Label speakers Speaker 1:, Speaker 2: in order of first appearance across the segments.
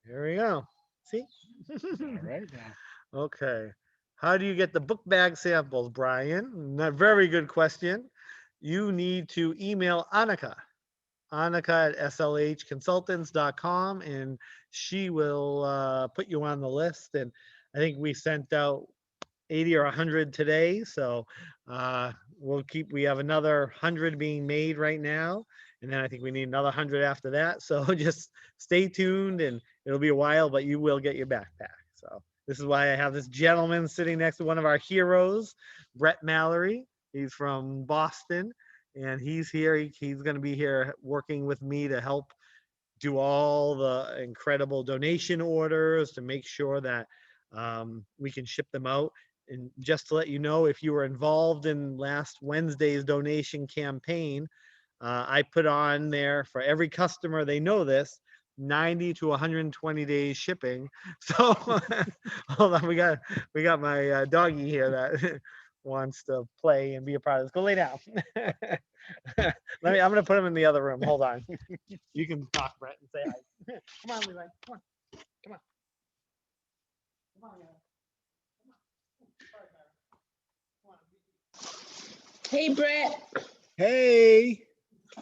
Speaker 1: Here we go. See?
Speaker 2: All right now.
Speaker 1: Okay. How do you get the book bag samples, Brian? Very good question. You need to email Annika at slhconsultants.com, and she will put you on the list. And I think we sent out 80 or 100 today. So uh, we have another 100 being made right now. And then I think we need another 100 after that. So just stay tuned and it'll be a while, but you will get your backpack. So this is why I have this gentleman sitting next to one of our heroes, Brett Mallory. He's from Boston and he's here. He's going to be here working with me to help do all the incredible donation orders to make sure that we can ship them out. And just to let you know, if you were involved in last Wednesday's donation campaign, I put on there for every customer, they know this, 90 to 120 days shipping. So hold on, we got my doggy here that wants to play and be a part of this. Go lay down. I'm gonna put him in the other room. Hold on. You can talk, Brett, and say hi. Come on, Levi. Come on. Come on. Come on, Levi. Come on. Sorry, Come
Speaker 3: Hey, Brett.
Speaker 2: Hey,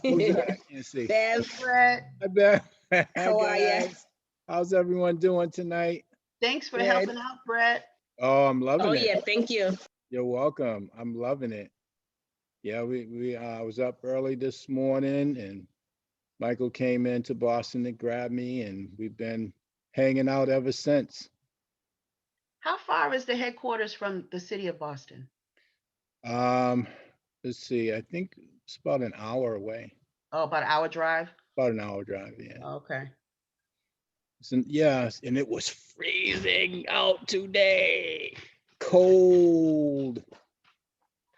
Speaker 2: who's that? I can't see.
Speaker 3: Bev,
Speaker 4: Brett,
Speaker 2: Hi, Beth. Hi,
Speaker 3: how are you?
Speaker 2: guys. How's everyone doing tonight?
Speaker 4: thanks for
Speaker 3: Good.
Speaker 4: helping out, Brett.
Speaker 2: Oh, I'm
Speaker 3: Oh,
Speaker 2: loving it.
Speaker 3: yeah, thank you.
Speaker 2: You're welcome. I'm loving it. Yeah, we I was up early this morning, and Michael came into Boston to grab me, and we've been hanging out ever since.
Speaker 4: How far is the headquarters from the city of Boston?
Speaker 2: Um, let's see. I think it's about an hour away.
Speaker 4: Oh, about an hour drive.
Speaker 2: About an hour drive. Yeah.
Speaker 4: Okay.
Speaker 2: So, yes, and it was freezing out today. Cold,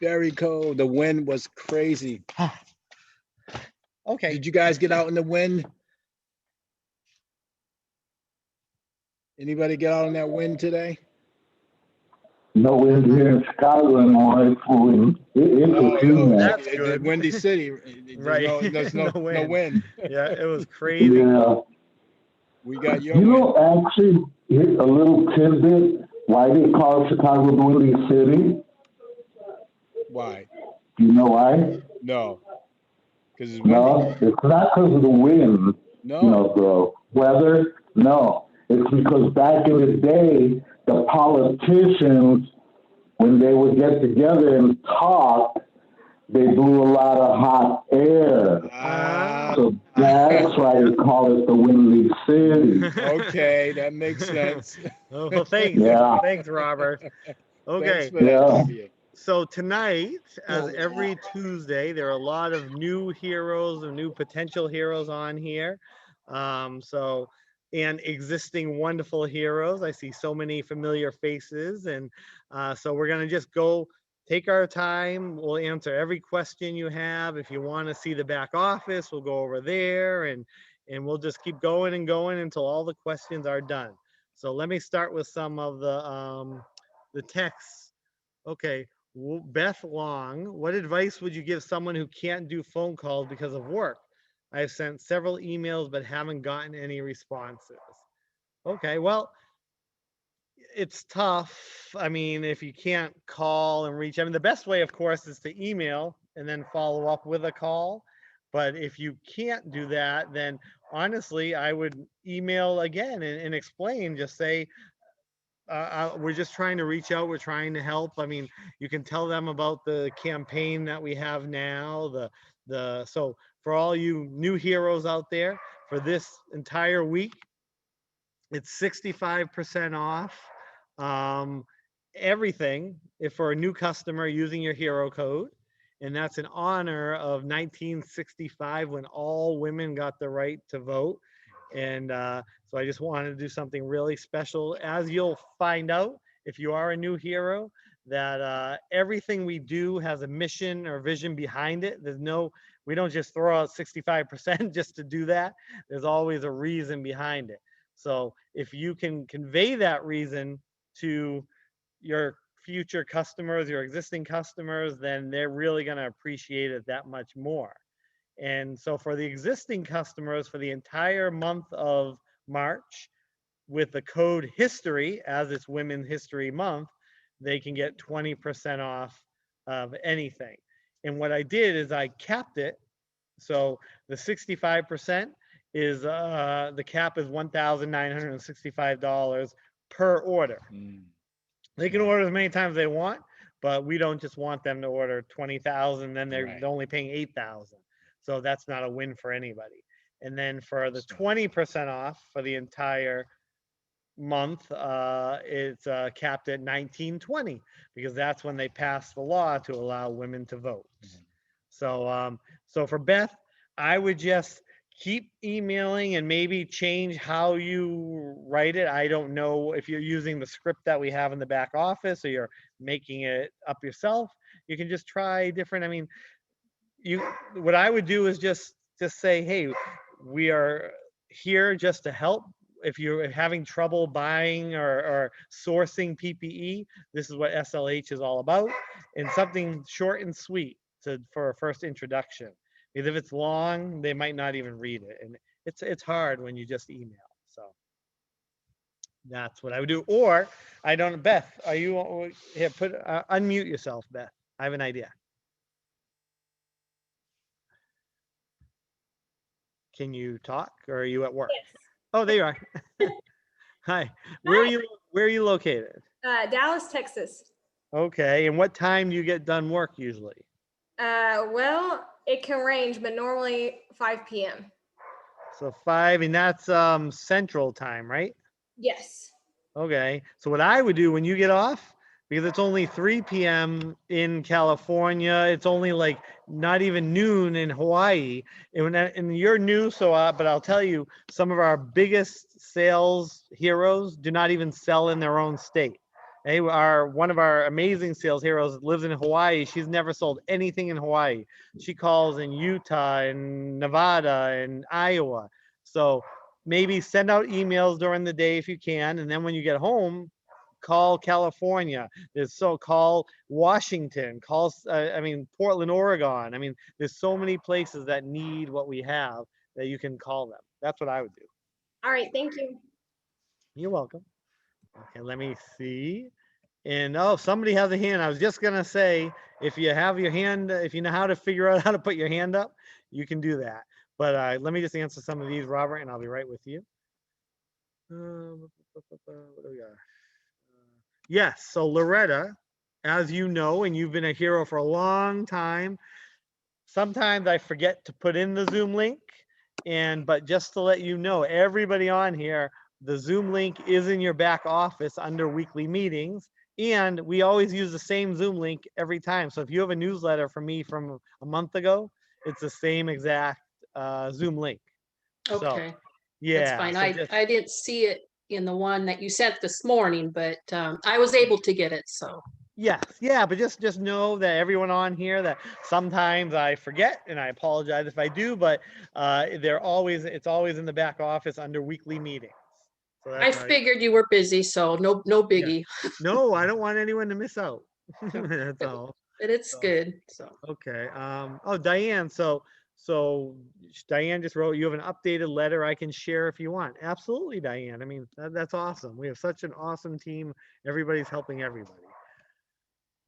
Speaker 2: very cold. The wind was crazy.
Speaker 1: Okay.
Speaker 2: Did you guys get out in the wind? Anybody get out in that wind today?
Speaker 5: No wind here in Chicago anymore. It
Speaker 2: Oh,
Speaker 5: was
Speaker 2: oh,
Speaker 5: humid.
Speaker 1: That's
Speaker 2: the
Speaker 1: good.
Speaker 2: Windy City. There's
Speaker 1: Right.
Speaker 2: there's
Speaker 1: No
Speaker 2: no
Speaker 1: wind.
Speaker 2: wind.
Speaker 1: Yeah, it was crazy.
Speaker 5: Yeah.
Speaker 2: We got your
Speaker 5: You
Speaker 2: wind.
Speaker 5: know, actually, here's a little tidbit. Why they call Chicago the Windy City?
Speaker 2: Why?
Speaker 5: Do you know why?
Speaker 2: No, because it's windy.
Speaker 5: No, it's not because of the wind,
Speaker 2: No.
Speaker 5: the weather. No, it's because back in the day, the politicians, when they would get together and talk, they blew a lot of hot air.
Speaker 2: Ah,
Speaker 5: So that's why they call it the Windy City.
Speaker 2: okay, that makes sense.
Speaker 1: Oh, well, thanks.
Speaker 5: Yeah,
Speaker 1: Thanks, Robert.
Speaker 2: Thanks
Speaker 1: Okay.
Speaker 2: for that
Speaker 5: yeah.
Speaker 2: trivia.
Speaker 1: So tonight, as every Tuesday, there are a lot of new heroes and new potential heroes on here. So and existing wonderful heroes. I see so many familiar faces, and so we're gonna just go take our time. We'll answer every question you have. If you want to see the back office, we'll go over there, and we'll just keep going and going until all the questions are done. So let me start with some of the texts. Okay, Beth Long, what advice would you give someone who can't do phone calls because of work? I've sent several emails but haven't gotten any responses. Okay, well, it's tough. I mean, if you can't call and reach, I mean, the best way, of course, is to email and then follow up with a call. But if you can't do that, then honestly, I would email again and explain. Just say, we're just trying to reach out. We're trying to help. I mean, you can tell them about the campaign that we have now. So for all you new heroes out there, for this entire week, it's 65% off. Um, Everything if for a new customer using your hero code. And that's in honor of 1965 when all women got the right to vote. And so I just wanted to do something really special. As you'll find out if you are a new hero, that everything we do has a mission or vision behind it. We don't just throw out 65% just to do that. There's always a reason behind it. So if you can convey that reason to your future customers, your existing customers, then they're really going to appreciate it that much more. And so for the existing customers for the entire month of March, with the code history, as it's Women's History Month, they can get 20% off of anything. And what I did is I capped it. So the 65% is the cap is $1,965 per order.
Speaker 2: Mm.
Speaker 1: They can
Speaker 2: Wow.
Speaker 1: order as many times as they want, but we don't just want them to order 20,000, then they're
Speaker 2: Right.
Speaker 1: only paying 8,000. So that's not a win for anybody. And then for the
Speaker 2: So-
Speaker 1: 20% off for the entire month, it's capped at 1920 because that's when they passed the law to allow women to vote.
Speaker 2: Mhm.
Speaker 1: So for Beth, I would just keep emailing and maybe change how you write it. I don't know if you're using the script that we have in the back office or you're making it up yourself. You can just try different. I mean, what I would do is just say, hey, we are here just to help. If you're having trouble buying or sourcing PPE, this is what SLH is all about, and something short and sweet for a first introduction. Because if it's long, they might not even read it, and it's hard when you just email. So that's what I would do. Or I don't. Beth, are you here? Put unmute yourself, Beth. I have an idea. Can you talk, or are you at work?
Speaker 6: Yes.
Speaker 1: Oh, there you are. Hi. Where are you? Where are you located?
Speaker 6: Dallas, Texas.
Speaker 1: Okay. And what time do you get done work usually?
Speaker 6: Well, it can range, but normally 5 p.m.
Speaker 1: So 5, and that's Central Time, right?
Speaker 6: Yes.
Speaker 1: Okay. So what I would do when you get off, because it's only 3 p.m. in California, it's only like not even noon in Hawaii. And you're new, so but I'll tell you, some of our biggest sales heroes do not even sell in their own state. One of our amazing sales heroes lives in Hawaii. She's never sold anything in Hawaii. She calls in Utah and Nevada and Iowa. So maybe send out emails during the day if you can, and then when you get home, call California. Call Washington. Portland, Oregon. I mean, there's so many places that need what we have that you can call them. That's what I would do.
Speaker 6: All right. Thank you.
Speaker 1: You're welcome. Okay, let me see. And oh, somebody has a hand. I was just gonna say, if you have your hand, if you know how to figure out how to put your hand up, you can do that. But let me just answer some of these, Robert, and I'll be right with you. What do we got? Yes, so Loretta, as you know, and you've been a hero for a long time, sometimes I forget to put in the Zoom link. But just to let you know, everybody on here, the Zoom link is in your back office under weekly meetings. And we always use the same Zoom link every time. So if you have a newsletter from me from a month ago, it's the same exact Zoom link. So,
Speaker 7: Okay, that's
Speaker 1: yeah.
Speaker 7: fine.
Speaker 1: So just,
Speaker 7: I didn't see it in the one that you sent this morning, but I was able to get it, so.
Speaker 1: yes, yeah, but just know that everyone on here, that sometimes I forget, and I apologize if I do, but it's always in the back office under weekly meetings. So
Speaker 7: I figured you were busy, so no
Speaker 1: Yeah.
Speaker 7: biggie.
Speaker 1: No, I don't want anyone to miss out. That's
Speaker 7: But
Speaker 1: all.
Speaker 7: but it's
Speaker 1: So,
Speaker 7: good, so.
Speaker 1: okay. Oh, Diane. So Diane just wrote, you have an updated letter I can share if you want. Absolutely, Diane. I mean, that's awesome. We have such an awesome team. Everybody's helping everybody.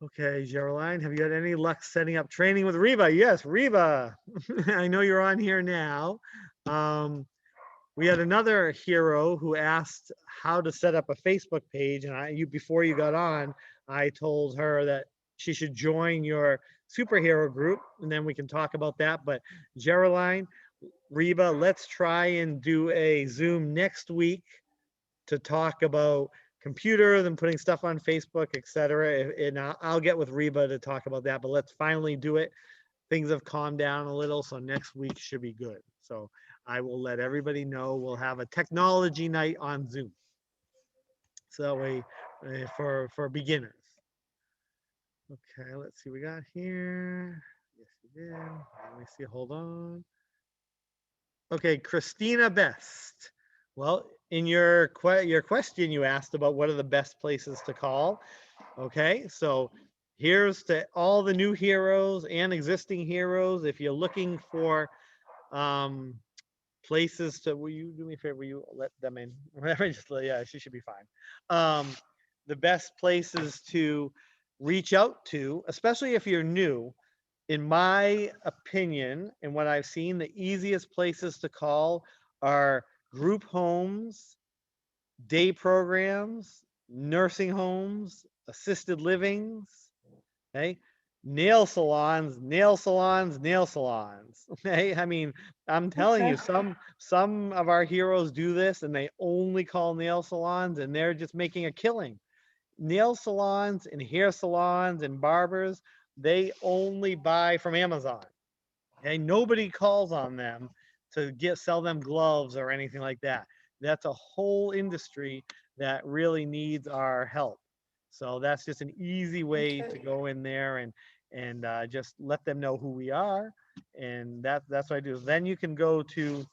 Speaker 1: Okay, Geraldine, have you had any luck setting up training with Reba? Yes, Reba. I know you're on here now. We had another hero who asked how to set up a Facebook page, and before you got on, I told her that she should join your superhero group, and then we can talk about that. But Geraldine, Reba, let's try and do a Zoom next week to talk about computers and putting stuff on Facebook, etc. And I'll get with Reba to talk about that. But let's finally do it. Things have calmed down a little, so next week should be good. So I will let everybody know. We'll have a technology night on Zoom. So for beginners. Okay, let's see. We got here. Yes, we did. Let me see. Hold on. Okay, Christina Best. Well, in your question, you asked about what are the best places to call. Okay, so here's to all the new heroes and existing heroes. If you're looking for places to, will you do me a favor? Will you let them in? Yeah, she should be fine. The best places to reach out to, especially if you're new, in my opinion, and what I've seen, the easiest places to call are group homes, day programs, nursing homes, assisted livings, okay? Nail salons, nail salons, nail salons. Okay, I mean, I'm telling you, some of our heroes do this, and they only call nail salons, and they're just making a killing. Nail salons and hair salons and barbers, they only buy from Amazon. Okay, nobody calls on them to sell them gloves or anything like that. That's a whole industry that really needs our help. So that's just an easy way to go in there and just let them know who we are, and that's what I do. Then you can go to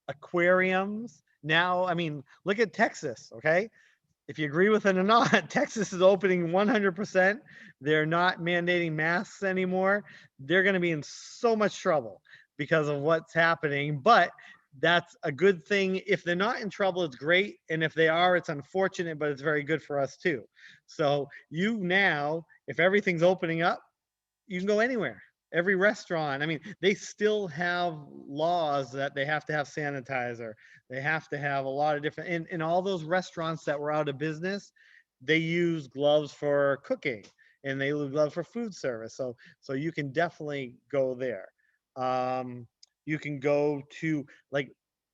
Speaker 1: aquariums. Now, I mean, look at Texas, okay? If you agree with it or not, Texas is opening 100%. They're not mandating masks anymore. They're going to be in so much trouble because of what's happening. But that's a good thing. If they're not in trouble, it's great. And if they are, it's unfortunate, but it's very good for us too. So you now, if everything's opening up, you can go anywhere. Every restaurant, I mean, they still have laws that they have to have sanitizer. They have to have a lot of different, in all those restaurants that were out of business, they use gloves for cooking and they use gloves for food service. So you can definitely go there. You can go to, like,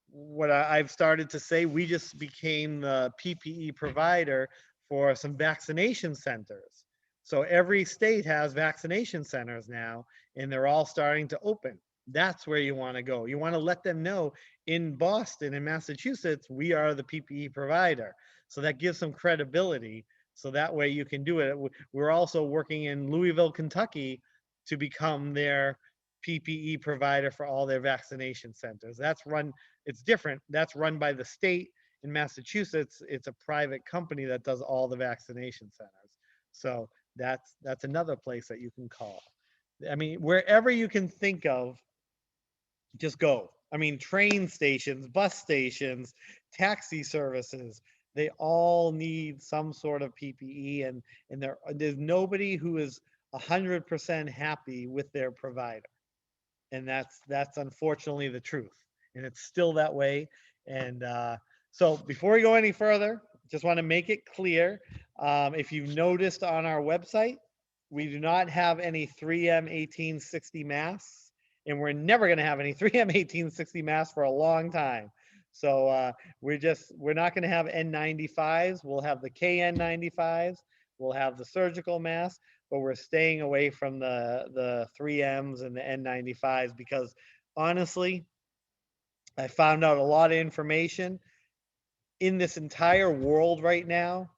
Speaker 1: what I've started to say, we just became the PPE provider for some vaccination centers. So every state has vaccination centers now, and they're all starting to open. That's where you want to go. You want to let them know in Boston and Massachusetts, we are the PPE provider. So that gives some credibility. So that way you can do it. We're also working in Louisville, Kentucky to become their PPE provider for all their vaccination centers. That's run, it's different. That's run by the state. In Massachusetts, it's a private company that does all the vaccination centers. So that's another place that you can call. I mean, wherever you can think of, just go. I mean, train stations, bus stations, taxi services, they all need some sort of PPE, and there's nobody who is 100% happy with their provider. And that's unfortunately the truth. And it's still that way. And so before we go any further, just want to make it clear, if you've noticed on our website, we do not have any 3M 1860 masks, and we're never going to have any 3M 1860 masks for a long time. So we're not going to have N95s. We'll have the KN95s. We'll have the surgical masks, but we're staying away from the 3Ms and the N95s because honestly, I found out a lot of information. In this entire world right now,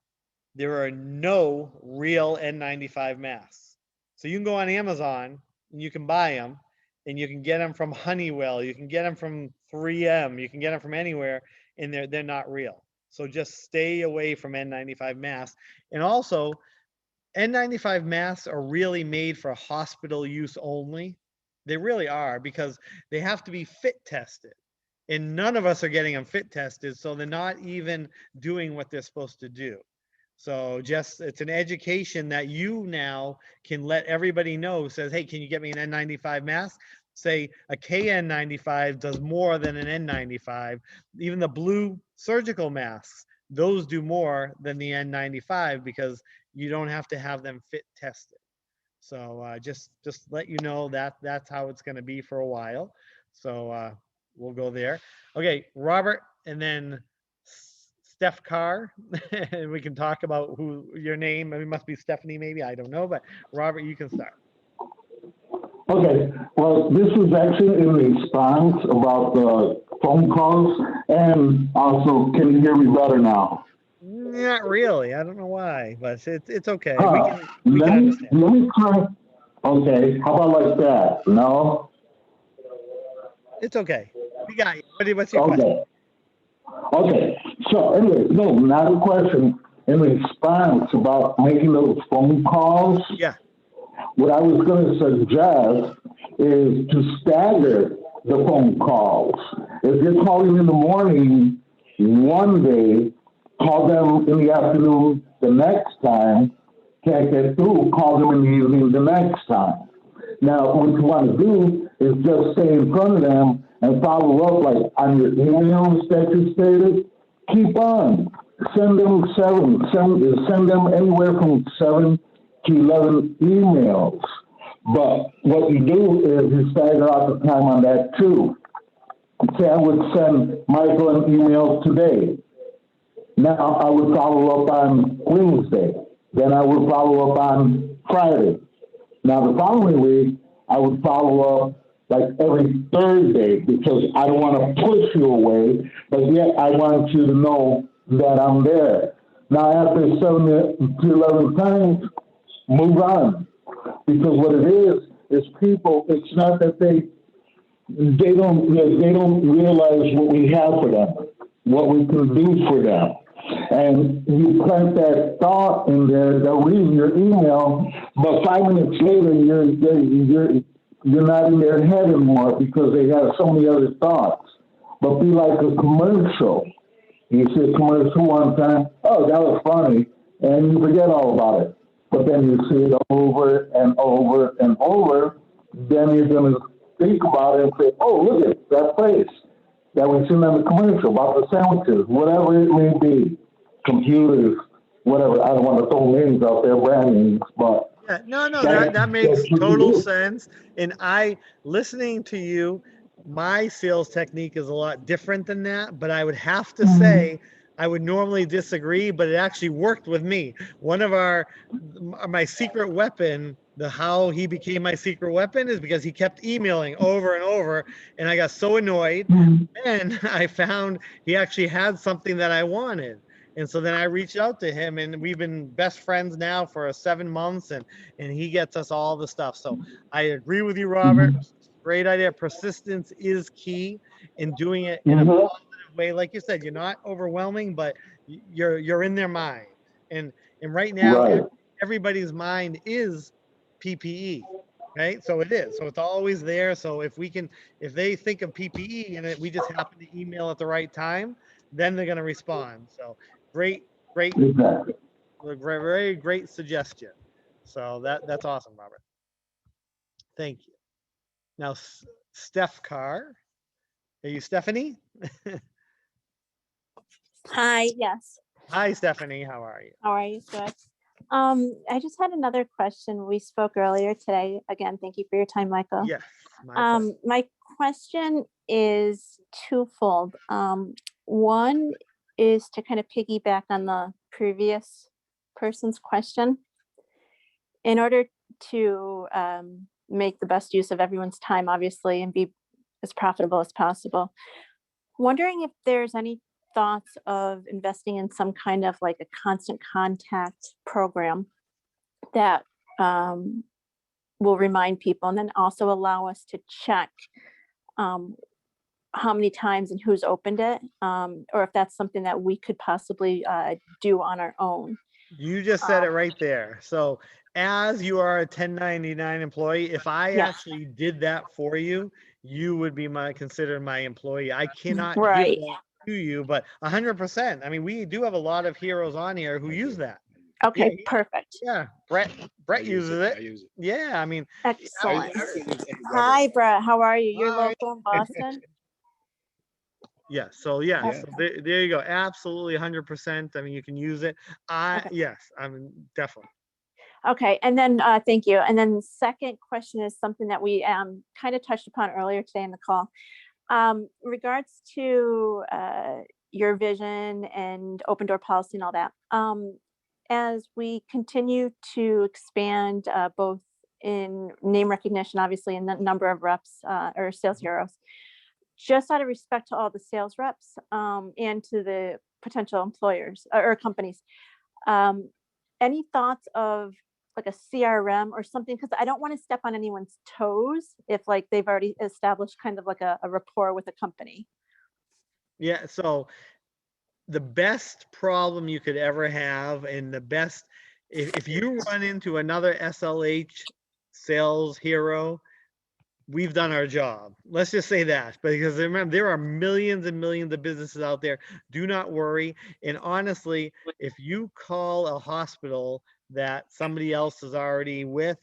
Speaker 1: there are no real N95 masks. So you can go on Amazon and you can buy them, and you can get them from Honeywell, you can get them from 3M, you can get them from anywhere, and they're not real. So just stay away from N95 masks. And also, N95 masks are really made for hospital use only. They really are, because they have to be fit tested. And none of us are getting them fit tested, so they're not even doing what they're supposed to do. So just, it's an education that you now can let everybody know who says, hey, can you get me an N95 mask? Say a KN95 does more than an N95. Even the blue surgical masks, those do more than the N95 because you don't have to have them fit tested. So just let you know that that's how it's going to be for a while. So we'll go there. Okay, Robert, and then Steph Carr, and we can talk about who your name. It must be Stephanie, maybe, I don't know, but Robert, you can start.
Speaker 5: Okay, well, this is actually in response about the phone calls, and also, can you hear me better now?
Speaker 1: Not really. I don't know why, but it's okay.
Speaker 5: Huh.
Speaker 1: We can understand.
Speaker 5: Let me try. Okay, how about like that? No?
Speaker 1: It's okay. We got you. What's your question?
Speaker 5: Okay, so anyway, no, not a question. In response about making those phone calls,
Speaker 1: Yeah.
Speaker 5: what I was going to suggest is to stagger the phone calls. If you're calling in the morning one day, call them in the afternoon the next time. Can't get through, call them in the evening the next time. Now, what you want to do is just stay in front of them and follow up, like on your emails that you stated. Keep on. Send them anywhere from 7 to 11 emails. But what you do is you stagger out the time on that too. Say I would send Michael an email today. Now I would follow up on Wednesday. Then I would follow up on Friday. Now the following week, I would follow up like every Thursday because I don't want to push you away, but yet I want you to know that I'm there. Now after 7 to 11 times, move on. Because what it is people, it's not that they don't realize what we have for them, what we can do for them. And you plant that thought in there, they'll read your email, but 5 minutes later, you're not in their head anymore because they have so many other thoughts. But be like a commercial. You see a commercial one time, oh, that was funny, and you forget all about it. But then you see it over and over and over, then you're going to think about it and say, oh, look at that place that we seen on the commercial about the sandwiches, whatever it may be, computers, whatever. I don't want to throw names out there, brand names, but
Speaker 1: Yeah, no, that makes total sense. And listening to you, my sales technique is a lot different than that, but I would have to say, I would normally disagree, but it actually worked with me. One of my secret weapon, how he became my secret weapon is because he kept emailing over and over, and I got so annoyed. And I found he actually had something that I wanted. And so then I reached out to him, and we've been best friends now for 7 months, and he gets us all the stuff. So I agree with you, Robert. Great idea. Persistence is key in doing it in a positive way. Like you said, you're not overwhelming, but you're in their mind. And right now, everybody's mind is PPE, right? So it is. So it's always there. So if they think of PPE and we just happen to email at the right time, then they're going to respond. So great, very great suggestion. So that's awesome, Robert. Thank you. Now, Steph Carr, are you Stephanie?
Speaker 8: Hi, yes.
Speaker 1: Hi, Stephanie. How are you?
Speaker 8: How are you? Good. I just had another question. We spoke earlier today. Again, thank you for your time, Michael.
Speaker 1: Yes. My
Speaker 8: question is twofold. One is to kind of piggyback on the previous person's question. In order to make the best use of everyone's time, obviously, and be as profitable as possible, wondering if there's any thoughts of investing in some kind of like a constant contact program that will remind people, and then also allow us to check how many times and who's opened it, or if that's something that we could possibly do on our own.
Speaker 1: You just said it right there. So as you are a 1099 employee, if I actually did that for you, you would be considered my employee. I cannot give that to you, but 100%. I mean, we do have a lot of heroes on here who use that.
Speaker 8: Okay, perfect.
Speaker 1: Yeah, Brett uses it.
Speaker 2: I use it.
Speaker 1: Yeah, I mean,
Speaker 8: excellent. Hi, Brett. How are you? You're local in Boston?
Speaker 1: Yeah. So so there you go. Absolutely, 100%. I mean, you can use it. Yes, I mean, definitely.
Speaker 8: Okay, and then thank you. And then the second question is something that we kind of touched upon earlier today in the call. Regards to your vision and open door policy and all that. As we continue to expand both in name recognition, obviously, and the number of reps or sales heroes, just out of respect to all the sales reps and to the potential employers or companies, any thoughts of like a CRM or something? Because I don't want to step on anyone's toes if like they've already established kind of like a rapport with a company.
Speaker 1: Yeah. So the best problem you could ever have, and the best, if you run into another SLH sales hero, we've done our job. Let's just say that. But because remember, there are millions and millions of businesses out there. Do not worry. And honestly, if you call a hospital that somebody else is already with,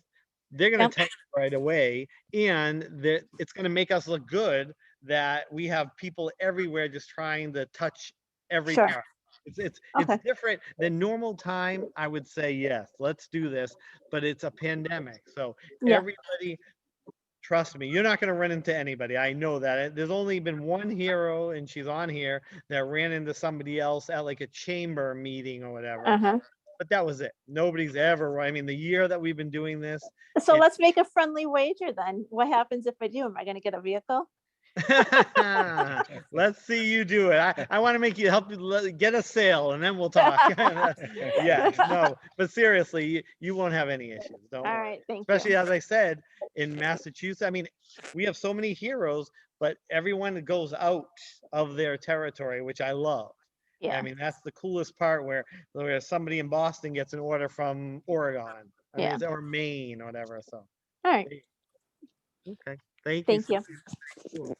Speaker 1: they're going
Speaker 8: Yep.
Speaker 1: to tell you right away. And that it's going to make us look good that we have people everywhere just trying to touch every
Speaker 8: Sure.
Speaker 1: part. It's
Speaker 8: Okay.
Speaker 1: different than normal time. I would say yes, let's do this, but it's a pandemic, so
Speaker 8: Yeah.
Speaker 1: everybody, trust me, you're not going to run into anybody. I know that. There's only been one hero, and she's on here, that ran into somebody else at like a chamber meeting or whatever.
Speaker 8: Uh-huh.
Speaker 1: But that was it. Nobody's ever. I mean, the year that we've been doing this.
Speaker 8: So
Speaker 1: it-
Speaker 8: let's make a friendly wager then. What happens if I do? Am I going to get a vehicle?
Speaker 1: Let's see you do it. I want to make you help you get a sale, and then we'll talk. Yes, no, but seriously, you won't have any issues. Don't
Speaker 8: All
Speaker 1: worry.
Speaker 8: right. Thank
Speaker 1: Especially
Speaker 8: you.
Speaker 1: as I said, in Massachusetts. I mean, we have so many heroes, but everyone goes out of their territory, which I love.
Speaker 8: Yeah.
Speaker 1: I mean, that's the coolest part where somebody in Boston gets an order from Oregon, I mean,
Speaker 8: Yeah.
Speaker 1: or Maine or whatever. So,
Speaker 8: All right.
Speaker 1: okay. Thank
Speaker 8: Thank you.
Speaker 1: Cool.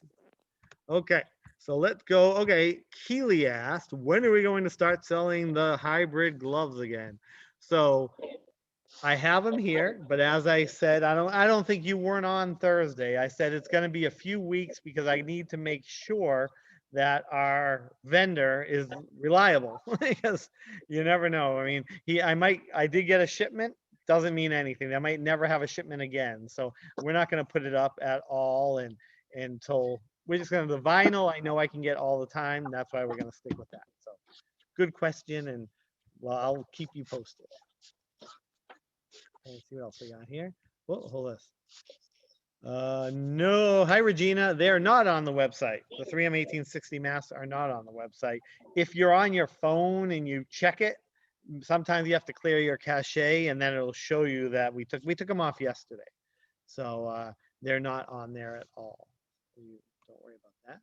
Speaker 1: Okay, so let's go. Okay, Keely asked, when are we going to start selling the hybrid gloves again? So I have them here, but as I said, I don't think you weren't on Thursday. I said it's going to be a few weeks because I need to make sure that our vendor is reliable because you never know. I mean, I did get a shipment, doesn't mean anything. I might never have a shipment again. So we're not going to put it up at all until we're just going to, the vinyl, I know I can get all the time. That's why we're going to stick with that. So good question. And well, I'll keep you posted. Let's see what else we got here. Whoa, hold this. No, hi Regina. They're not on the website. The 3M 1860 masks are not on the website. If you're on your phone and you check it, sometimes you have to clear your cache, and then it'll show you that we took them off yesterday. So they're not on there at all. You don't worry about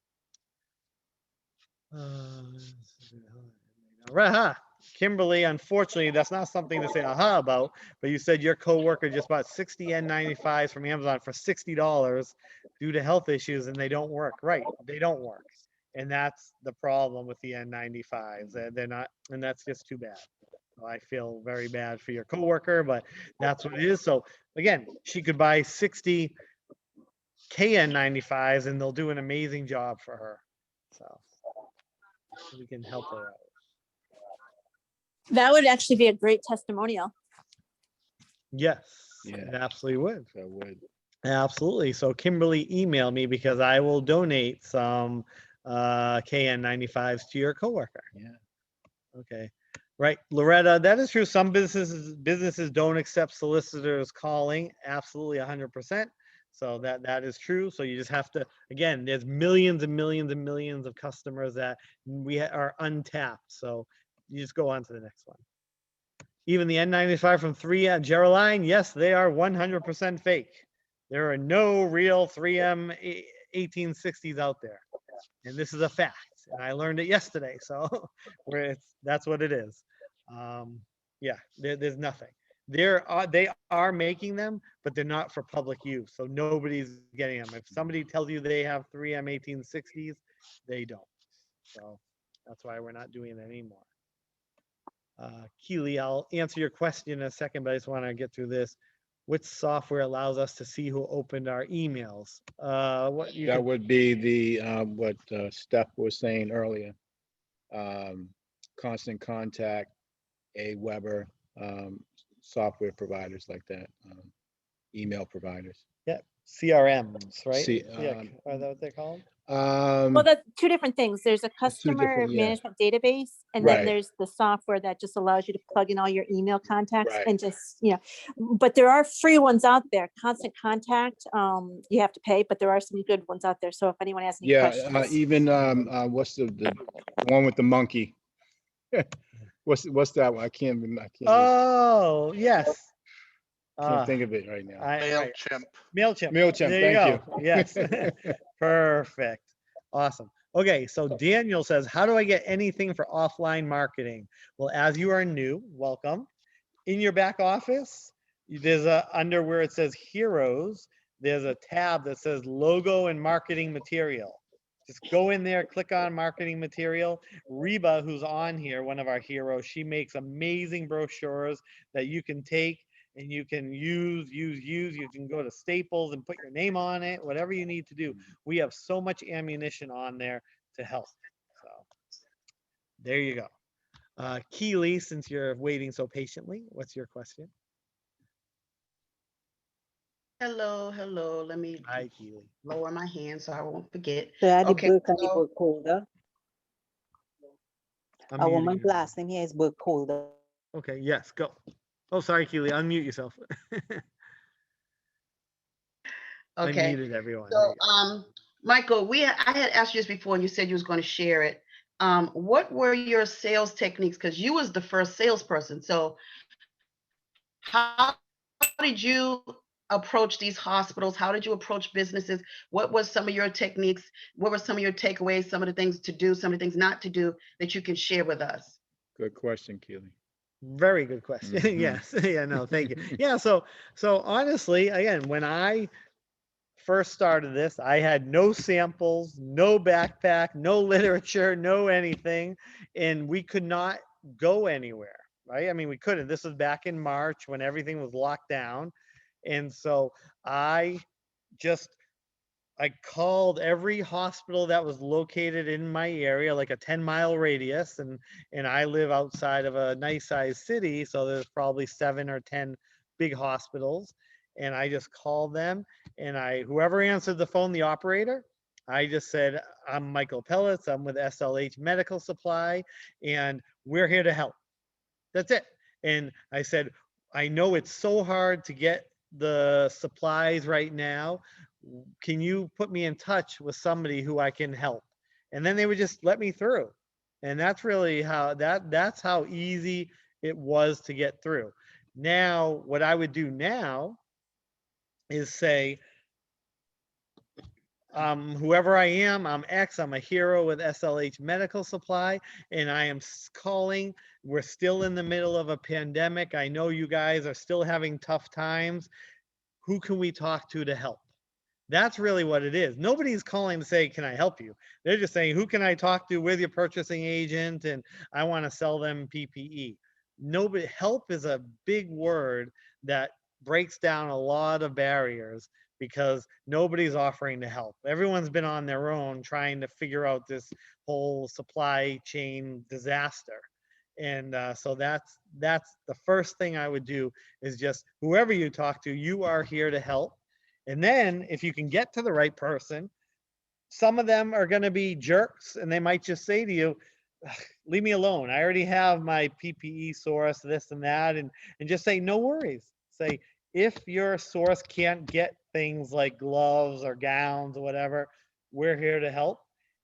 Speaker 1: that. Aha. Kimberly, unfortunately, that's not something to say aha about, but you said your coworker just bought 60 N95s from Amazon for $60 due to health issues, and they don't work. Right, they don't work. And that's the problem with the N95s. They're not, and that's just too bad. So I feel very bad for your coworker, but that's what it is. So again, she could buy 60 KN95s and they'll do an amazing job for her. So we can help her out.
Speaker 8: That would actually be a great testimonial.
Speaker 1: Yes,
Speaker 2: Yeah.
Speaker 1: it absolutely would.
Speaker 2: I would.
Speaker 1: Absolutely. So Kimberly, email me because I will donate some KN95s to your coworker.
Speaker 2: Yeah.
Speaker 1: Okay. Right, Loretta, that is true. Some businesses don't accept solicitors calling. Absolutely 100%. So that is true. So you just have to, again, there's millions and millions and millions of customers that we are untapped. So you just go on to the next one. Even the N95 from 3M, Geraldine, yes, they are 100% fake. There are no real 3M 1860s out there. And this is a fact. And I learned it yesterday. So that's what it is. Yeah, there's nothing. They are making them, but they're not for public use. So nobody's getting them. If somebody tells you they have 3M 1860s, they don't. So that's why we're not doing it anymore. Keely, I'll answer your question in a second, but I just want to get through this. Which software allows us to see who opened our emails?
Speaker 2: That would be the what Steph was saying earlier. Constant Contact, AWeber, software providers like that, email providers.
Speaker 1: Yeah, CRMs, right?
Speaker 2: Yeah,
Speaker 1: are that what they're called?
Speaker 8: Well, that's two different things. There's a customer
Speaker 2: different, yeah.
Speaker 8: management database, and
Speaker 2: Right.
Speaker 8: then there's the software that just allows you to plug in all your email contacts
Speaker 2: Right.
Speaker 8: and just, but there are free ones out there. Constant Contact, you have to pay, but there are some good ones out there. So if anyone has any questions.
Speaker 2: Even what's the one with the monkey? what's that one? I can't remember.
Speaker 1: Oh, yes.
Speaker 2: Can't think of it right now.
Speaker 1: MailChimp.
Speaker 2: MailChimp,
Speaker 1: There you
Speaker 2: thank
Speaker 1: go. Yes. Perfect. Awesome. Okay, so Daniel says, how do I get anything for offline marketing? Well, as you are new, welcome. In your back office, there's under where it says heroes, there's a tab that says logo and marketing material. Just go in there, click on marketing material. Reba, who's on here, one of our heroes, she makes amazing brochures that you can take and you can use. You can go to Staples and put your name on it, whatever you need to do. We have so much ammunition on there to help. So there you go. Keely, since you're waiting so patiently, what's your question?
Speaker 4: Hello, hello. Let me
Speaker 1: Hi, Keely.
Speaker 4: lower my hand so I won't forget.
Speaker 9: So I the
Speaker 4: Okay,
Speaker 9: book and the
Speaker 4: so
Speaker 9: book holder.
Speaker 1: I'm
Speaker 9: A
Speaker 1: muting
Speaker 9: woman's
Speaker 1: you.
Speaker 9: last name here is book holder.
Speaker 1: Okay, yes, go. Oh, sorry, Keely, unmute yourself. I
Speaker 4: okay.
Speaker 1: muted everyone. There
Speaker 4: So
Speaker 1: you go.
Speaker 4: Michael, I had asked you this before and you said you was going to share it. What were your sales techniques? Because you was the first salesperson. So how did you approach these hospitals? How did you approach businesses? What was some of your techniques? What were some of your takeaways? Some of the things to do, some of the things not to do that you can share with us?
Speaker 2: Good question, Keely.
Speaker 1: Very good question.
Speaker 2: Mhm.
Speaker 1: Yes. Yeah, no, thank you. Yeah, so honestly, again, when I first started this, I had no samples, no backpack, no literature, no anything, and we could not go anywhere, right? I mean, we couldn't. This was back in March when everything was locked down. And so I just I called every hospital that was located in my area, like a 10-mile radius, and I live outside of a nice sized city, so there's probably 7 or 10 big hospitals. And I just called them, and whoever answered the phone, the operator, I just said, I'm Michael Pellets, I'm with SLH Medical Supply, and we're here to help. That's it. And I said, I know it's so hard to get the supplies right now. Can you put me in touch with somebody who I can help? And then they would just let me through. And that's really how that's how easy it was to get through. Now, what I would do now is say, whoever I am, I'm X, I'm a hero with SLH Medical Supply, and I am calling. We're still in the middle of a pandemic. I know you guys are still having tough times. Who can we talk to help? That's really what it is. Nobody's calling to say, can I help you? They're just saying, who can I talk to with your purchasing agent? And I want to sell them PPE. Nobody, help is a big word that breaks down a lot of barriers because nobody's offering to help. Everyone's been on their own trying to figure out this whole supply chain disaster. And so that's the first thing I would do is just whoever you talk to, you are here to help. And then if you can get to the right person, some of them are going to be jerks and they might just say to you, leave me alone. I already have my PPE source, this and that. And just say, no worries. Say, if your source can't get things like gloves or gowns or whatever, we're here to help.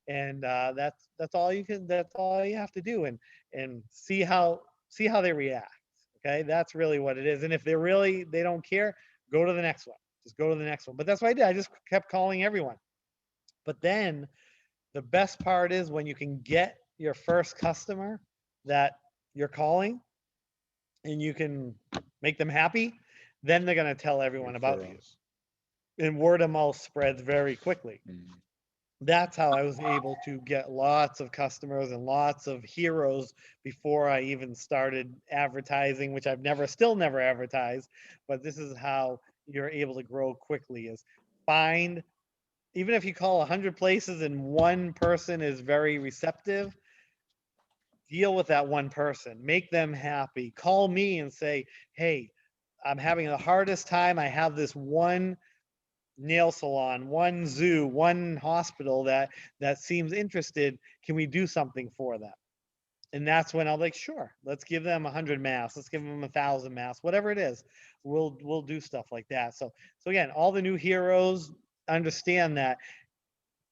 Speaker 1: And that's all you can, that's all you have to do. And see how they react. Okay. That's really what it is. And if they don't care, go to the next one. Just go to the next one. But that's what I did. I just kept calling everyone. But then the best part is when you can get your first customer that you're calling and you can make them happy, then they're going to tell everyone about you.
Speaker 2: Referrals.
Speaker 1: And word of mouth spreads very quickly.
Speaker 2: Mhm.
Speaker 1: That's how I was able to get lots of customers and lots of heroes before I even started advertising, which still never advertised. But this is how you're able to grow quickly is find, even if you call 100 places and one person is very receptive, deal with that one person, make them happy. Call me and say, hey, I'm having the hardest time. I have this one nail salon, one zoo, one hospital that seems interested. Can we do something for them? And that's when I'm like, sure, let's give them 100 masks, let's give them 1,000 masks, whatever it is. We'll do stuff like that. So again, all the new heroes understand that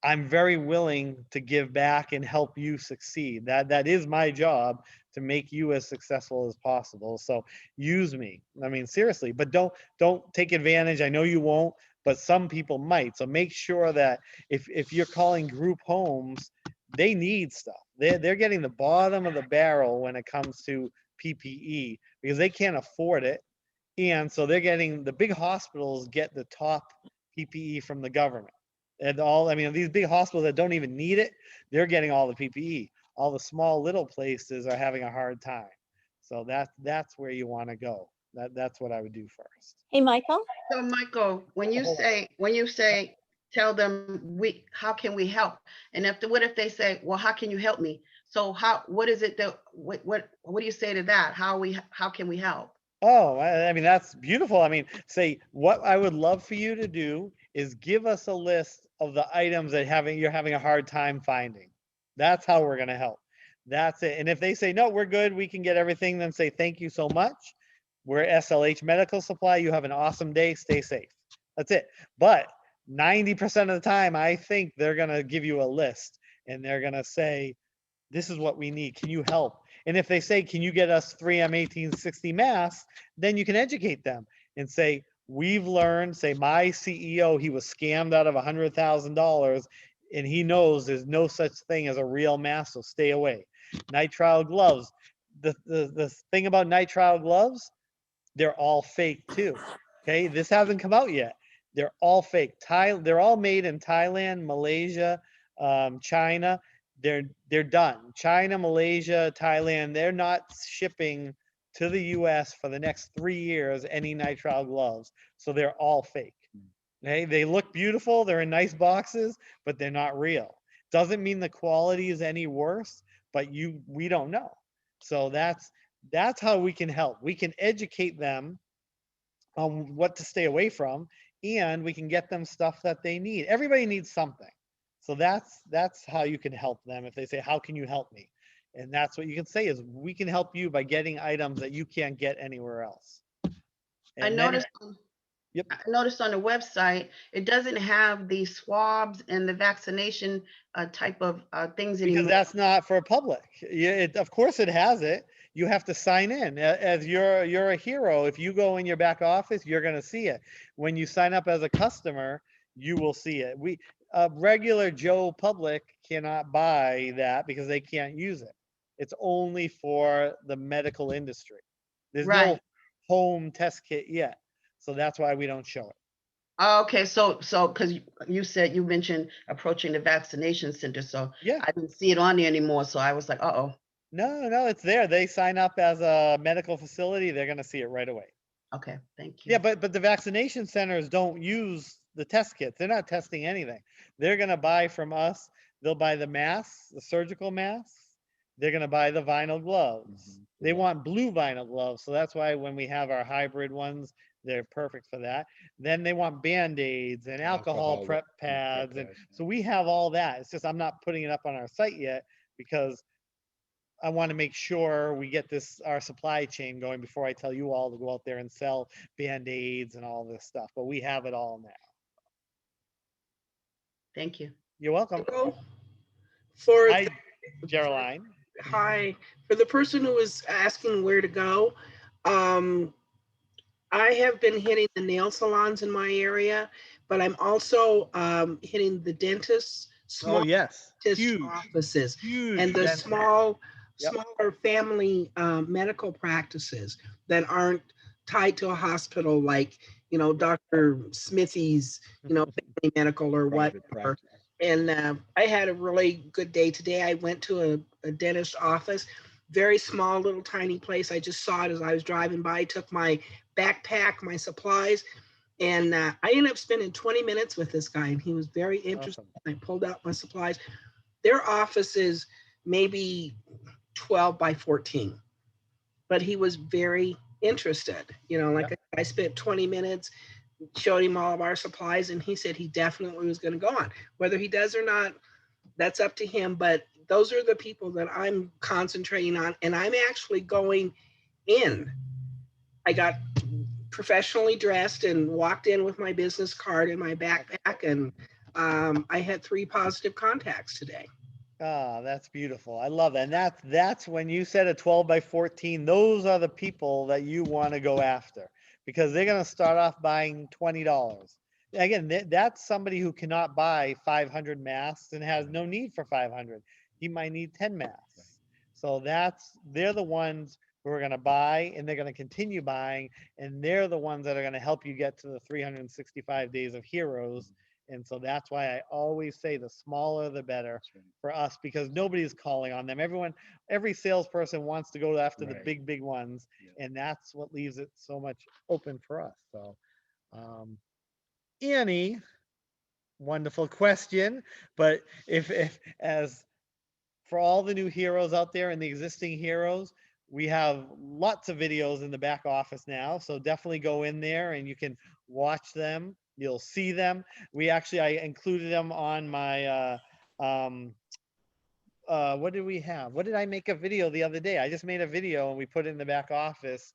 Speaker 1: I'm very willing to give back and help you succeed. That is my job, to make you as successful as possible. So use me. I mean, seriously, but don't take advantage. I know you won't, but some people might. So make sure that if you're calling group homes, they need stuff. They're getting the bottom of the barrel when it comes to PPE because they can't afford it. And so they're getting, the big hospitals get the top PPE from the government. And I mean, these big hospitals that don't even need it, they're getting all the PPE. All the small little places are having a hard time. So that's where you want to go. That's what I would do first.
Speaker 8: Hey, Michael?
Speaker 4: So Michael, when you say, tell them how can we help? And what if they say, well, how can you help me? So what is it that, what do you say to that? How can we help?
Speaker 1: Oh, I mean, that's beautiful. I mean, say what I would love for you to do is give us a list of the items that you're having a hard time finding. That's how we're going to help. That's it. And if they say, no, we're good, we can get everything, then say, thank you so much. We're SLH Medical Supply. You have an awesome day. Stay safe. That's it. But 90% of the time, I think they're going to give you a list and they're going to say, this is what we need. Can you help? And if they say, can you get us 3M 1860 masks? Then you can educate them and say, we've learned, say my CEO, he was scammed out of $100,000 and he knows there's no such thing as a real mask, so stay away. Nitrile gloves. The thing about nitrile gloves, they're all fake too. Okay, this hasn't come out yet. They're all fake. They're all made in Thailand, Malaysia, China. They're done. China, Malaysia, Thailand, they're not shipping to the US for the next 3 years any nitrile gloves. So they're all fake. Okay, they look beautiful, they're in nice boxes, but they're not real. Doesn't mean the quality is any worse, but we don't know. So that's how we can help. We can educate them on what to stay away from, and we can get them stuff that they need. Everybody needs something. So that's how you can help them. If they say, how can you help me? And that's what you can say is, we can help you by getting items that you can't get anywhere else.
Speaker 4: I noticed on the website, it doesn't have the swabs and the vaccination type of things anymore.
Speaker 1: Because that's not for public. Of course it has it. You have to sign in. As you're a hero. If you go in your back office, you're going to see it. When you sign up as a customer, you will see it. Regular Joe public cannot buy that because they can't use it. It's only for the medical industry. There's no home test kit yet. So that's why we don't show it.
Speaker 4: Okay, so because you mentioned approaching the vaccination center, so
Speaker 1: yeah,
Speaker 4: I didn't see it on there anymore. So I was like, uh-oh.
Speaker 1: No, it's there. They sign up as a medical facility, they're going to see it right away.
Speaker 4: Okay, thank you.
Speaker 1: Yeah, but the vaccination centers don't use the test kits. They're not testing anything. They're going to buy from us. They'll buy the masks, the surgical masks. They're going to buy the vinyl gloves. They want blue vinyl gloves. So that's why when we have our hybrid ones, they're perfect for that. Then they want Band-Aids and alcohol prep pads. And so we have all that. It's just I'm not putting it up on our site yet because I want to make sure we get our supply chain going before I tell you all to go out there and sell Band-Aids and all this stuff. But we have it all now.
Speaker 4: Thank you.
Speaker 1: You're welcome.
Speaker 9: Hi,
Speaker 1: Geraldine.
Speaker 9: Hi. For the person who was asking where to go, I have been hitting the nail salons in my area, but I'm also hitting the dentists, small dentist offices, and the smaller family medical practices that aren't tied to a hospital, like, Dr. Smithy's, family medical or whatever. And I had a really good day today. I went to a dentist office, very small, little tiny place. I just saw it as I was driving by, took my backpack, my supplies, and I ended up spending 20 minutes with this guy, and he was very interested. Awesome. I pulled out my supplies. Their office is maybe 12 by 14, but he was very interested. I spent 20 minutes, showed him all of our supplies, and he said he definitely was going to go on. Whether he does or not, that's up to him, but those are the people that I'm concentrating on, and I'm actually going in. I got professionally dressed and walked in with my business card in my backpack, and I had 3 positive contacts today.
Speaker 1: Ah, that's beautiful. I love that. And that's when you said a 12 by 14, those are the people that you want to go after, because they're going to start off buying $20. Again, that's somebody who cannot buy 500 masks and has no need for 500. He might need 10 masks. So they're the ones who are going to buy, and they're going to continue buying, and they're the ones that are going to help you get to the 365 days of heroes. And so that's why I always say the smaller the better for us, because nobody's calling on them. Every salesperson wants to go after the big ones, and that's what leaves it so much open for us. So Annie, wonderful question. But if as for all the new heroes out there and the existing heroes, we have lots of videos in the back office now. So definitely go in there and you can watch them. You'll see them. I included them on my what did we have? What did I make a video the other day? I just made a video and we put it in the back office.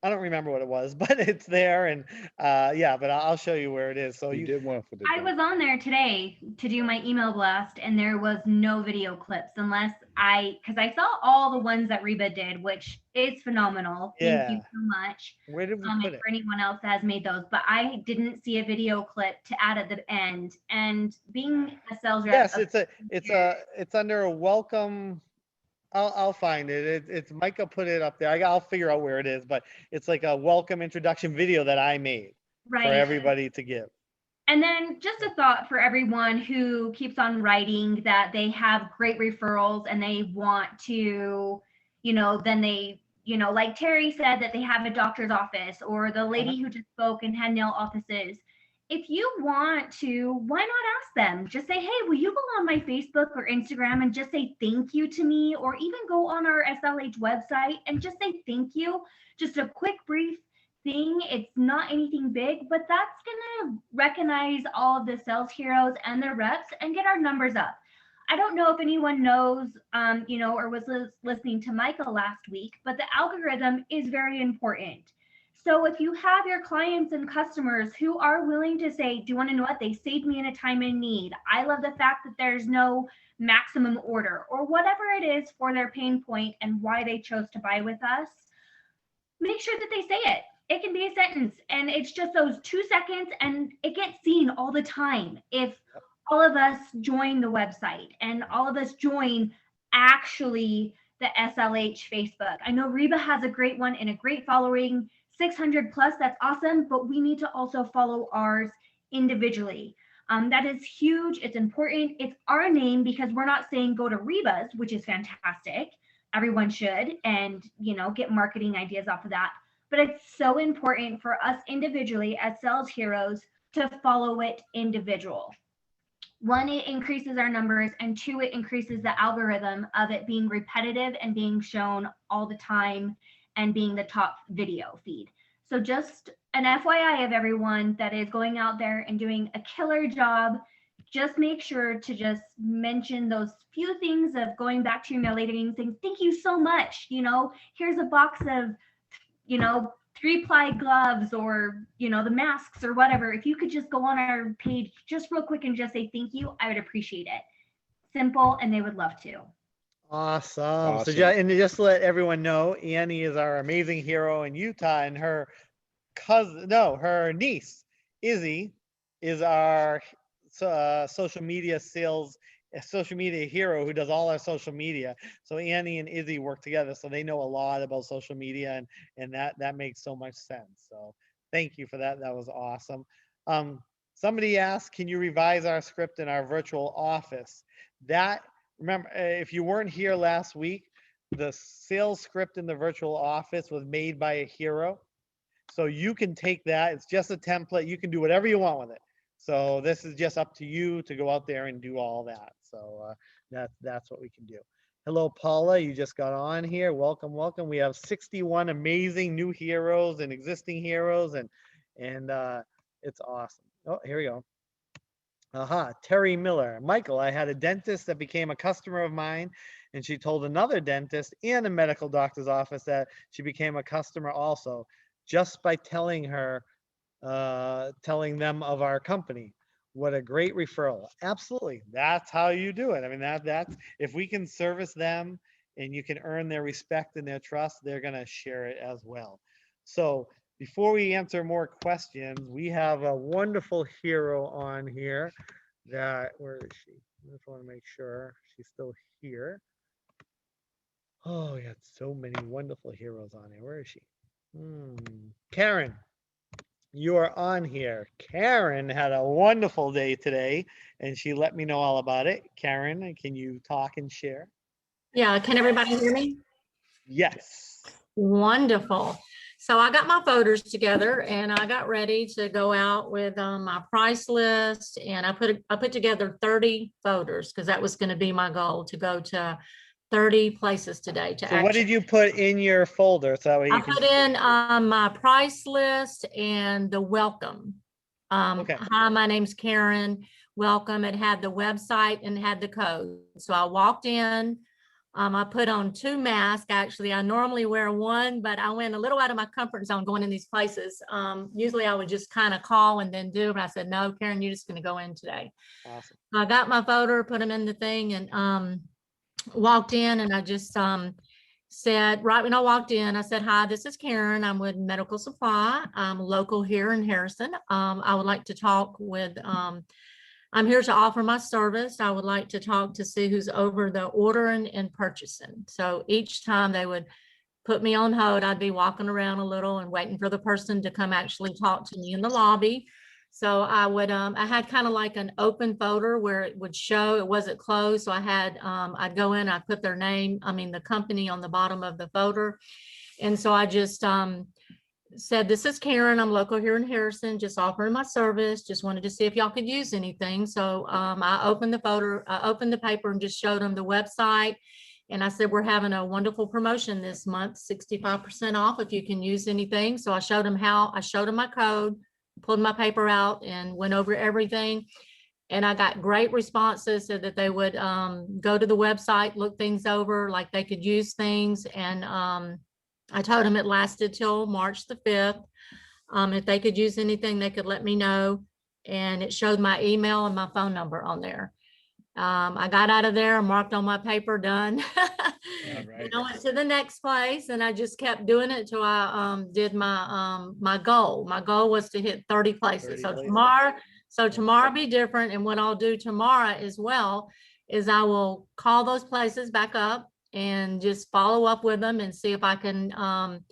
Speaker 1: I don't remember what it was, but it's there. And yeah, but I'll show you where it is. So
Speaker 2: You did one for the
Speaker 10: I was on there today to do my email blast, and there was no video clips because I saw all the ones that Reba did, which is phenomenal. Thank you so much.
Speaker 1: Where did we put it?
Speaker 10: For anyone else that has made those, but I didn't see a video clip to add at the end. And being a sales rep,
Speaker 1: yes, it's under a welcome. I'll find it. It's Micah put it up there. I'll figure out where it is, but it's like a welcome introduction video that I made for everybody to give.
Speaker 10: And then just a thought for everyone who keeps on writing that they have great referrals and they want to, then they, like Terry said, that they have a doctor's office, or the lady who just spoke and had nail offices. If you want to, why not ask them? Just say, hey, will you go on my Facebook or Instagram and just say thank you to me? Or even go on our SLH website and just say thank you. Just a quick, brief thing. It's not anything big, but that's going to recognize all of the sales heroes and their reps and get our numbers up. I don't know if anyone knows, or was listening to Michael last week, but the algorithm is very important. So if you have your clients and customers who are willing to say, do you want to know what? They saved me in a time in need. I love the fact that there's no maximum order, or whatever it is for their pain point and why they chose to buy with us. Make sure that they say it. It can be a sentence, and it's just those 2 seconds, and it gets seen all the time. If all of us join the website and all of us join actually the SLH Facebook. I know Reba has a great one and a great following, 600 plus, that's awesome, but we need to also follow ours individually. That is huge. It's important. It's our name, because we're not saying go to Reba's, which is fantastic. Everyone should, and get marketing ideas off of that. But it's so important for us individually as sales heroes to follow it individual. 1, it increases our numbers, and 2, it increases the algorithm of it being repetitive and being shown all the time and being the top video feed. So just an FYI of everyone that is going out there and doing a killer job, just make sure to just mention those few things of going back to your mail later and saying, thank you so much. Here's a box of, 3-ply gloves, or, the masks or whatever. If you could just go on our page just real quick and just say thank you, I would appreciate it. Simple, and they would love to.
Speaker 1: Awesome. So just to let everyone know, Annie is our amazing hero in Utah, and her niece, Izzy, is our social media hero who does all our social media. So Annie and Izzy work together, so they know a lot about social media, and that makes so much sense. So thank you for that. That was awesome. Somebody asked, can you revise our script in our virtual office? Remember, if you weren't here last week, the sales script in the virtual office was made by a hero. So you can take that. It's just a template. You can do whatever you want with it. So this is just up to you to go out there and do all that. So that's what we can do. Hello, Paula. You just got on here. Welcome, welcome. We have 61 amazing new heroes and existing heroes, and it's awesome. Oh, here we go. Terry Miller. Michael, I had a dentist that became a customer of mine, and she told another dentist and a medical doctor's office that she became a customer also, just by telling them of our company. What a great referral. Absolutely. That's how you do it. I mean, that's if we can service them and you can earn their respect and their trust, they're going to share it as well. So before we answer more questions, we have a wonderful hero on here where is she? I just want to make sure she's still here. Oh, we got so many wonderful heroes on here. Where is she? Karen, you are on here. Karen had a wonderful day today, and she let me know all about it. Karen, can you talk and share?
Speaker 11: Yeah, can everybody hear me?
Speaker 1: Yes.
Speaker 11: Wonderful. So I got my photos together and I got ready to go out with my price list, and I put together 30 photos because that was going to be my goal, to go to 30 places today to
Speaker 1: So what did you put in your folder so that way you
Speaker 11: I
Speaker 1: can
Speaker 11: put in my price list and the welcome.
Speaker 1: Okay.
Speaker 11: Hi, my name's Karen. Welcome. It had the website and had the code. So I walked in. I put on 2 masks. Actually, I normally wear 1, but I went a little out of my comfort zone going in these places. Usually I would just kind of call and then do, but I said, no, Karen, you're just going to go in today.
Speaker 1: Awesome.
Speaker 11: So I got my photo, put them in the thing, and walked in, and I just said, right when I walked in, I said, hi, this is Karen. I'm with Medical Supply. I'm local here in Harrison. I would like to talk with, I'm here to offer my service. I would like to talk to see who's over the ordering and purchasing. So each time they would put me on hold, I'd be walking around a little and waiting for the person to come actually talk to me in the lobby. So I would, I had kind of like an open folder where it would show it wasn't closed. So I had, I'd go in, I'd put their name, the company on the bottom of the folder. And so I just said, this is Karen, I'm local here in Harrison, just offering my service, just wanted to see if y'all could use anything. So I opened the folder, I opened the paper and just showed them the website. And I said, we're having a wonderful promotion this month, 65% off if you can use anything. So I showed them my code, pulled my paper out and went over everything. And I got great responses, so that they would go to the website, look things over, like they could use things. And I told them it lasted till March the 5th. If they could use anything, they could let me know. And it showed my email and my phone number on there. I got out of there, marked on my paper, done.
Speaker 2: Right.
Speaker 11: I went to the next place and I just kept doing it till I did my goal. My goal was to hit 30 places.
Speaker 1: 30
Speaker 11: So
Speaker 1: places.
Speaker 11: tomorrow be different. And what I'll do tomorrow as well is I will call those places back up and just follow up with them and see if I can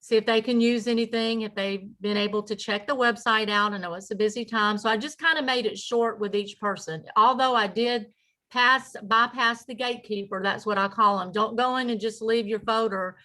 Speaker 11: see if they can use anything, if they've been able to check the website out. I know it's a busy time. So I just kind of made it short with each person. Although I did bypass the gatekeeper, that's what I call them. Don't go in and just leave your folder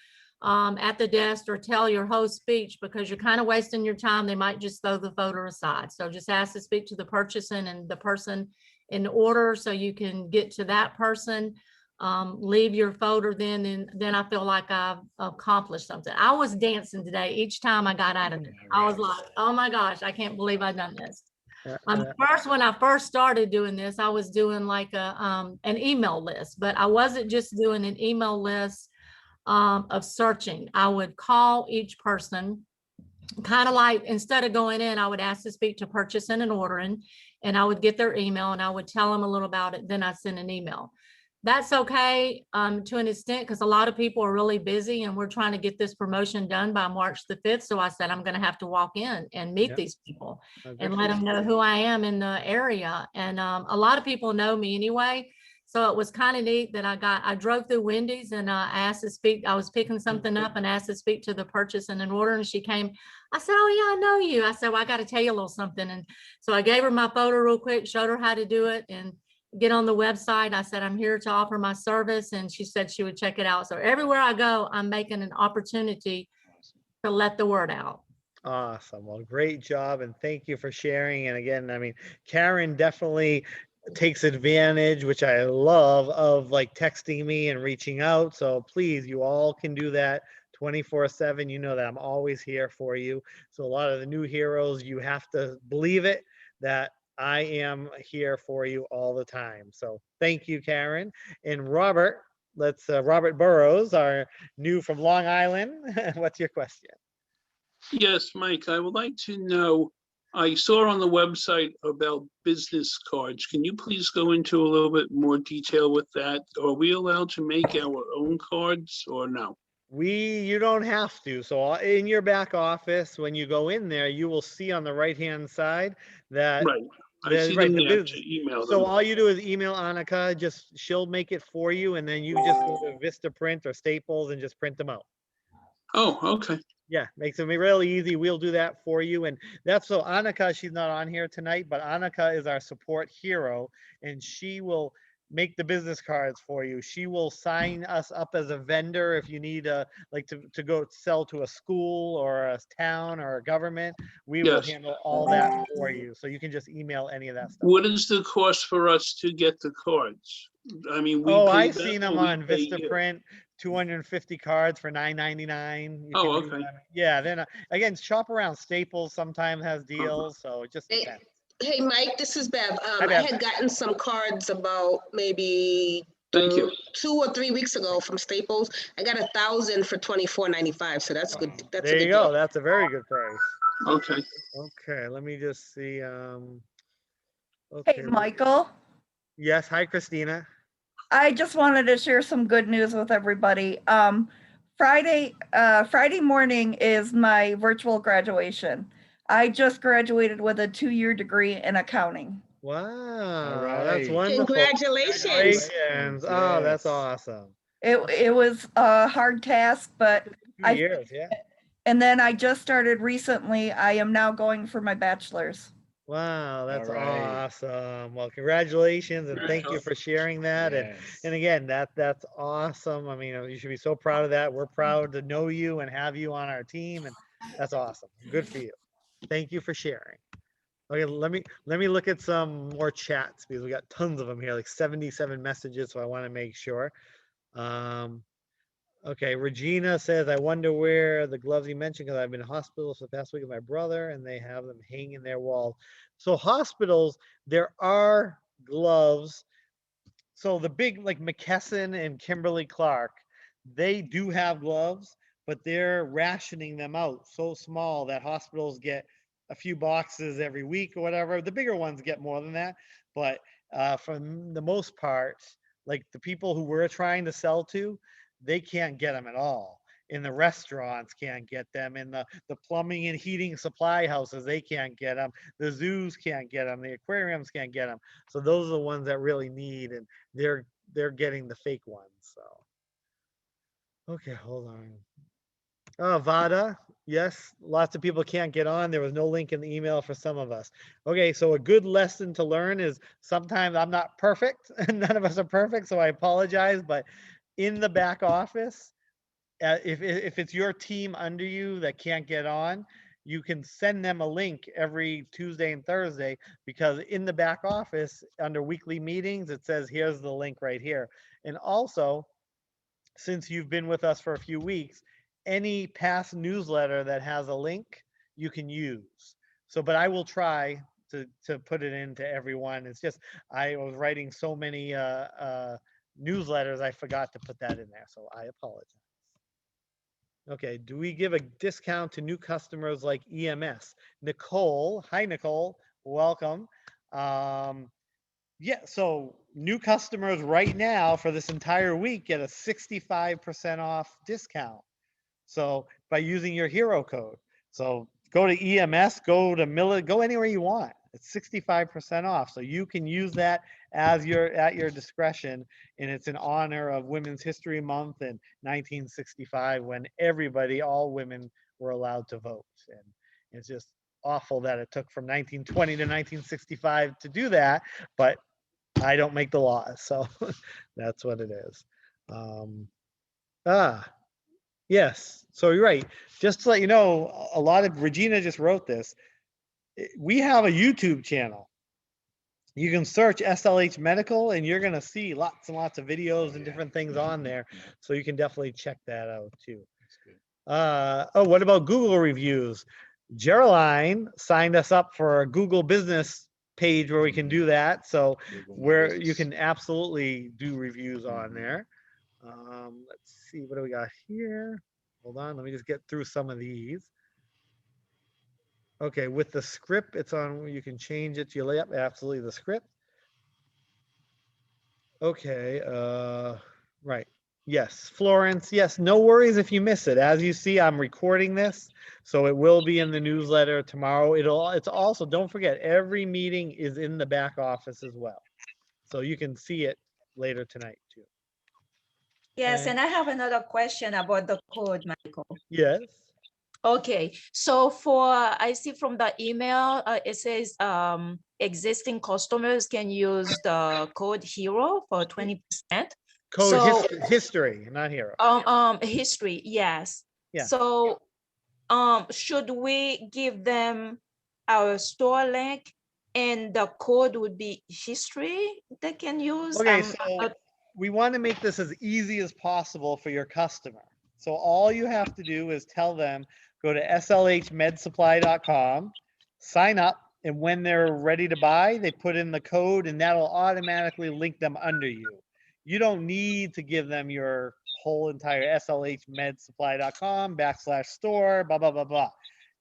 Speaker 11: at the desk or tell your whole speech, because you're kind of wasting your time. They might just throw the folder aside. So just ask to speak to the purchasing and the person in order so you can get to that person. Leave your folder then, and then I feel like I've accomplished something. I was dancing today each time I got out of it. I was like, oh my gosh, I can't believe I've done this. When I first started doing this, I was doing like an email list, but I wasn't just doing an email list of searching. I would call each person, kind of like, instead of going in, I would ask to speak to purchasing and ordering, and I would get their email and I would tell them a little about it. Then I send an email. That's okay to an extent, because a lot of people are really busy and we're trying to get this promotion done by March the 5th. So I said, I'm going to have to walk in and meet these people and let them know who I am in the area. And a lot of people know me anyway. So it was kind of neat that I drove through Wendy's and I asked to speak. I was picking something up and asked to speak to the purchase and an order. And she came, I said, oh yeah, I know you. I said, well, I got to tell you a little something. And so I gave her my photo real quick, showed her how to do it and get on the website. I said, I'm here to offer my service. And she said she would check it out. So everywhere I go, I'm making an opportunity to let the word out.
Speaker 1: Awesome. Well, great job. And thank you for sharing. And again, Karen definitely takes advantage, which I love, of like texting me and reaching out. So please, you all can do that 24/7. You know that I'm always here for you. So a lot of the new heroes, you have to believe it, that I am here for you all the time. So thank you, Karen. And Robert, Robert Burrows, our new from Long Island. What's your question?
Speaker 12: Yes, Mike, I would like to know, I saw on the website about business cards. Can you please go into a little bit more detail with that? Are we allowed to make our own cards or no?
Speaker 1: You don't have to. So in your back office, when you go in there, you will see on the right-hand side that
Speaker 12: I see
Speaker 1: right,
Speaker 12: them
Speaker 1: the
Speaker 12: there
Speaker 1: business.
Speaker 12: to email
Speaker 1: So
Speaker 12: them.
Speaker 1: all you do is email Annika, she'll make it for you, and then you just go to Vistaprint or Staples and just print them out.
Speaker 12: Oh, okay.
Speaker 1: Yeah, makes it really easy. We'll do that for you. And that's so Annika, she's not on here tonight, but Annika is our support hero, and she will make the business cards for you. She will sign us up as a vendor if you need to go sell to a school or a town or a government. We will
Speaker 12: Yes.
Speaker 1: handle all that for you. So you can just email any of that stuff.
Speaker 12: What is the cost for us to get the cards? I mean, we
Speaker 1: Oh,
Speaker 12: pay
Speaker 1: I've
Speaker 12: them
Speaker 1: seen
Speaker 12: or
Speaker 1: them
Speaker 12: we
Speaker 1: on
Speaker 12: pay you?
Speaker 1: Vistaprint, 250 cards for $9.99. You
Speaker 12: Oh,
Speaker 1: can do
Speaker 12: okay.
Speaker 1: that. Yeah, then again, shop around. Staples sometimes has deals, so it just
Speaker 3: Hey,
Speaker 1: depends.
Speaker 3: hey, Mike, this is Bev.
Speaker 1: Hi,
Speaker 3: I
Speaker 1: Bev.
Speaker 3: had gotten some cards about maybe
Speaker 12: Thank you.
Speaker 3: 2 or 3 weeks ago from Staples. I got 1,000 for $24.95, so that's good. That's a
Speaker 1: There you
Speaker 3: good
Speaker 1: go.
Speaker 3: deal.
Speaker 1: That's a very good price.
Speaker 12: Okay.
Speaker 1: Okay, let me just see.
Speaker 13: Hey,
Speaker 1: Okay.
Speaker 13: Michael,
Speaker 1: Yes, hi, Christina.
Speaker 13: I just wanted to share some good news with everybody. Friday morning is my virtual graduation. I just graduated with a 2-year degree in accounting.
Speaker 1: Wow, that's wonderful.
Speaker 3: Congratulations.
Speaker 1: Congratulations. Oh, that's awesome.
Speaker 13: It was a hard task, but
Speaker 1: 2 years, yeah.
Speaker 13: and then I just started recently. I am now going for my bachelor's.
Speaker 1: Wow, that's
Speaker 2: right.
Speaker 1: awesome. Well, congratulations and thank you for sharing that. And again, that's awesome. I mean, you should be so proud of that. We're proud to know you and have you on our team, and that's awesome. Good for you. Thank you for sharing. Okay, let me look at some more chats because we got tons of them here, like 77 messages, so I want to make sure. Okay, Regina says, I wonder where the gloves you mentioned, because I've been in hospitals for the past week with my brother and they have them hanging in their walls. So hospitals, there are gloves. So the big, like McKesson and Kimberly Clark, they do have gloves, but they're rationing them out so small that hospitals get a few boxes every week or whatever. The bigger ones get more than that. But for the most part, like the people who we're trying to sell to, they can't get them at all. In the restaurants can't get them. In the plumbing and heating supply houses, they can't get them. The zoos can't get them. The aquariums can't get them. So those are the ones that really need, and they're getting the fake ones. So okay, hold on. Oh, Vada. Yes, lots of people can't get on. There was no link in the email for some of us. Okay, so a good lesson to learn is sometimes I'm not perfect, and none of us are perfect, so I apologize. But in the back office, if it's your team under you that can't get on, you can send them a link every Tuesday and Thursday, because in the back office under weekly meetings, it says, here's the link right here. And also, since you've been with us for a few weeks, any past newsletter that has a link, you can use. So, but I will try to put it into everyone. It's just, I was writing so many newsletters, I forgot to put that in there. So I apologize. Okay, do we give a discount to new customers like EMS? Nicole, hi Nicole, welcome. Yeah, so new customers right now for this entire week get a 65% off discount. So by using your hero code. So go to EMS, go to Miller, go anywhere you want. It's 65% off. So you can use that as at your discretion. And it's in honor of Women's History Month in 1965, when everybody, all women, were allowed to vote. And it's just awful that it took from 1920 to 1965 to do that, but I don't make the laws, so that's what it is. Yes, so you're right. Just to let you know, a lot of, Regina just wrote this. We have a YouTube channel. You can search SLH Medical and you're gonna see lots and lots of videos and different things on there. So you can definitely check that out too. Oh, what about Google reviews? Geraldine signed us up for a Google business page where we can do that. So where you can absolutely do reviews on there. Let's see, what do we got here? Hold on, let me just get through some of these. Okay, with the script, it's on, you can change it to your layup. Absolutely, the script. Okay, right. Yes, Florence. Yes, no worries if you miss it. As you see, I'm recording this, so it will be in the newsletter tomorrow. It's also, don't forget, every meeting is in the back office as well. So you can see it later tonight too.
Speaker 14: Yes,
Speaker 1: Okay.
Speaker 14: and I have another question about the code, Michael.
Speaker 1: Yes.
Speaker 14: Okay, so I see from the email, it says existing customers can use the code HERO for 20%.
Speaker 1: Code
Speaker 14: So,
Speaker 1: history, not hero.
Speaker 14: history, yes.
Speaker 1: Yeah.
Speaker 14: So, should we give them our store link and the code would be history they can use?
Speaker 1: Okay, so we want to make this as easy as possible for your customer. So all you have to do is tell them, go to slhmedsupply.com, sign up, and when they're ready to buy, they put in the code and that'll automatically link them under you. You don't need to give them your whole entire slhmedsupply.com/store, blah, blah, blah, blah.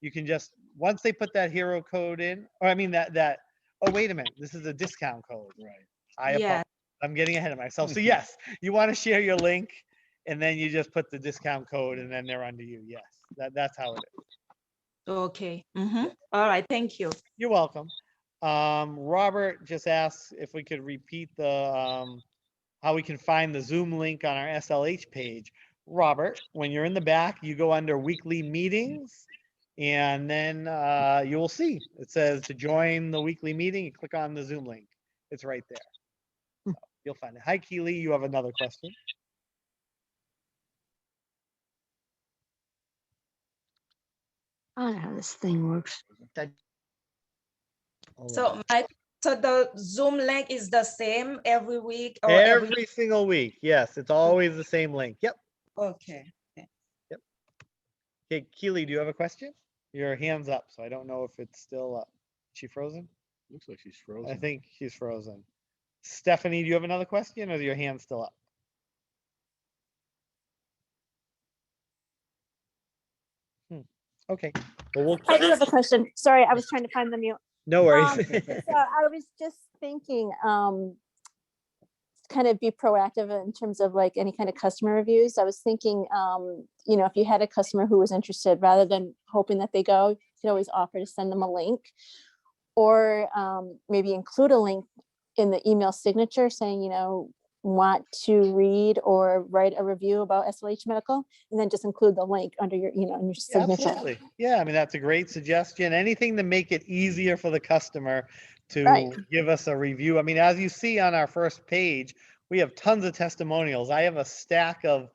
Speaker 1: You can just, once they put that hero code in, or I mean oh, wait a minute, this is a discount code. Right.
Speaker 14: Yeah.
Speaker 1: I'm getting ahead of myself. So yes, you want to share your link and then you just put the discount code and then they're under you. Yes, that's how it is.
Speaker 14: Okay. All right. Thank you.
Speaker 1: You're welcome. Robert just asked if we could repeat the how we can find the Zoom link on our SLH page. Robert, when you're in the back, you go under weekly meetings and then you will see it says to join the weekly meeting. You click on the Zoom link. It's right there. You'll find it. Hi, Keely. You have another question.
Speaker 15: I don't know how this thing works.
Speaker 14: So the Zoom link is the same every week or
Speaker 1: every single week. Yes, it's always the same link. Yep.
Speaker 14: Okay.
Speaker 1: Yep. Okay, Keely, do you have a question? Your hand's up, so I don't know if it's still up. Is she frozen?
Speaker 2: Looks like she's frozen.
Speaker 1: I think she's frozen. Stephanie, do you have another question or is your hand still up? Okay. Well,
Speaker 8: I do have a question. Sorry, I was trying to find the mute.
Speaker 1: No worries.
Speaker 8: So I was just thinking, kind of be proactive in terms of like any kind of customer reviews. I was thinking, if you had a customer who was interested, rather than hoping that they go, you could always offer to send them a link, or maybe include a link in the email signature saying, want to read or write a review about SLH Medical, and then just include the link under your, in your signature.
Speaker 1: Absolutely. Yeah, I mean, that's a great suggestion. Anything to make it easier for the customer to give us a review. I mean, as you see on our first page, we have tons of testimonials. I have a stack of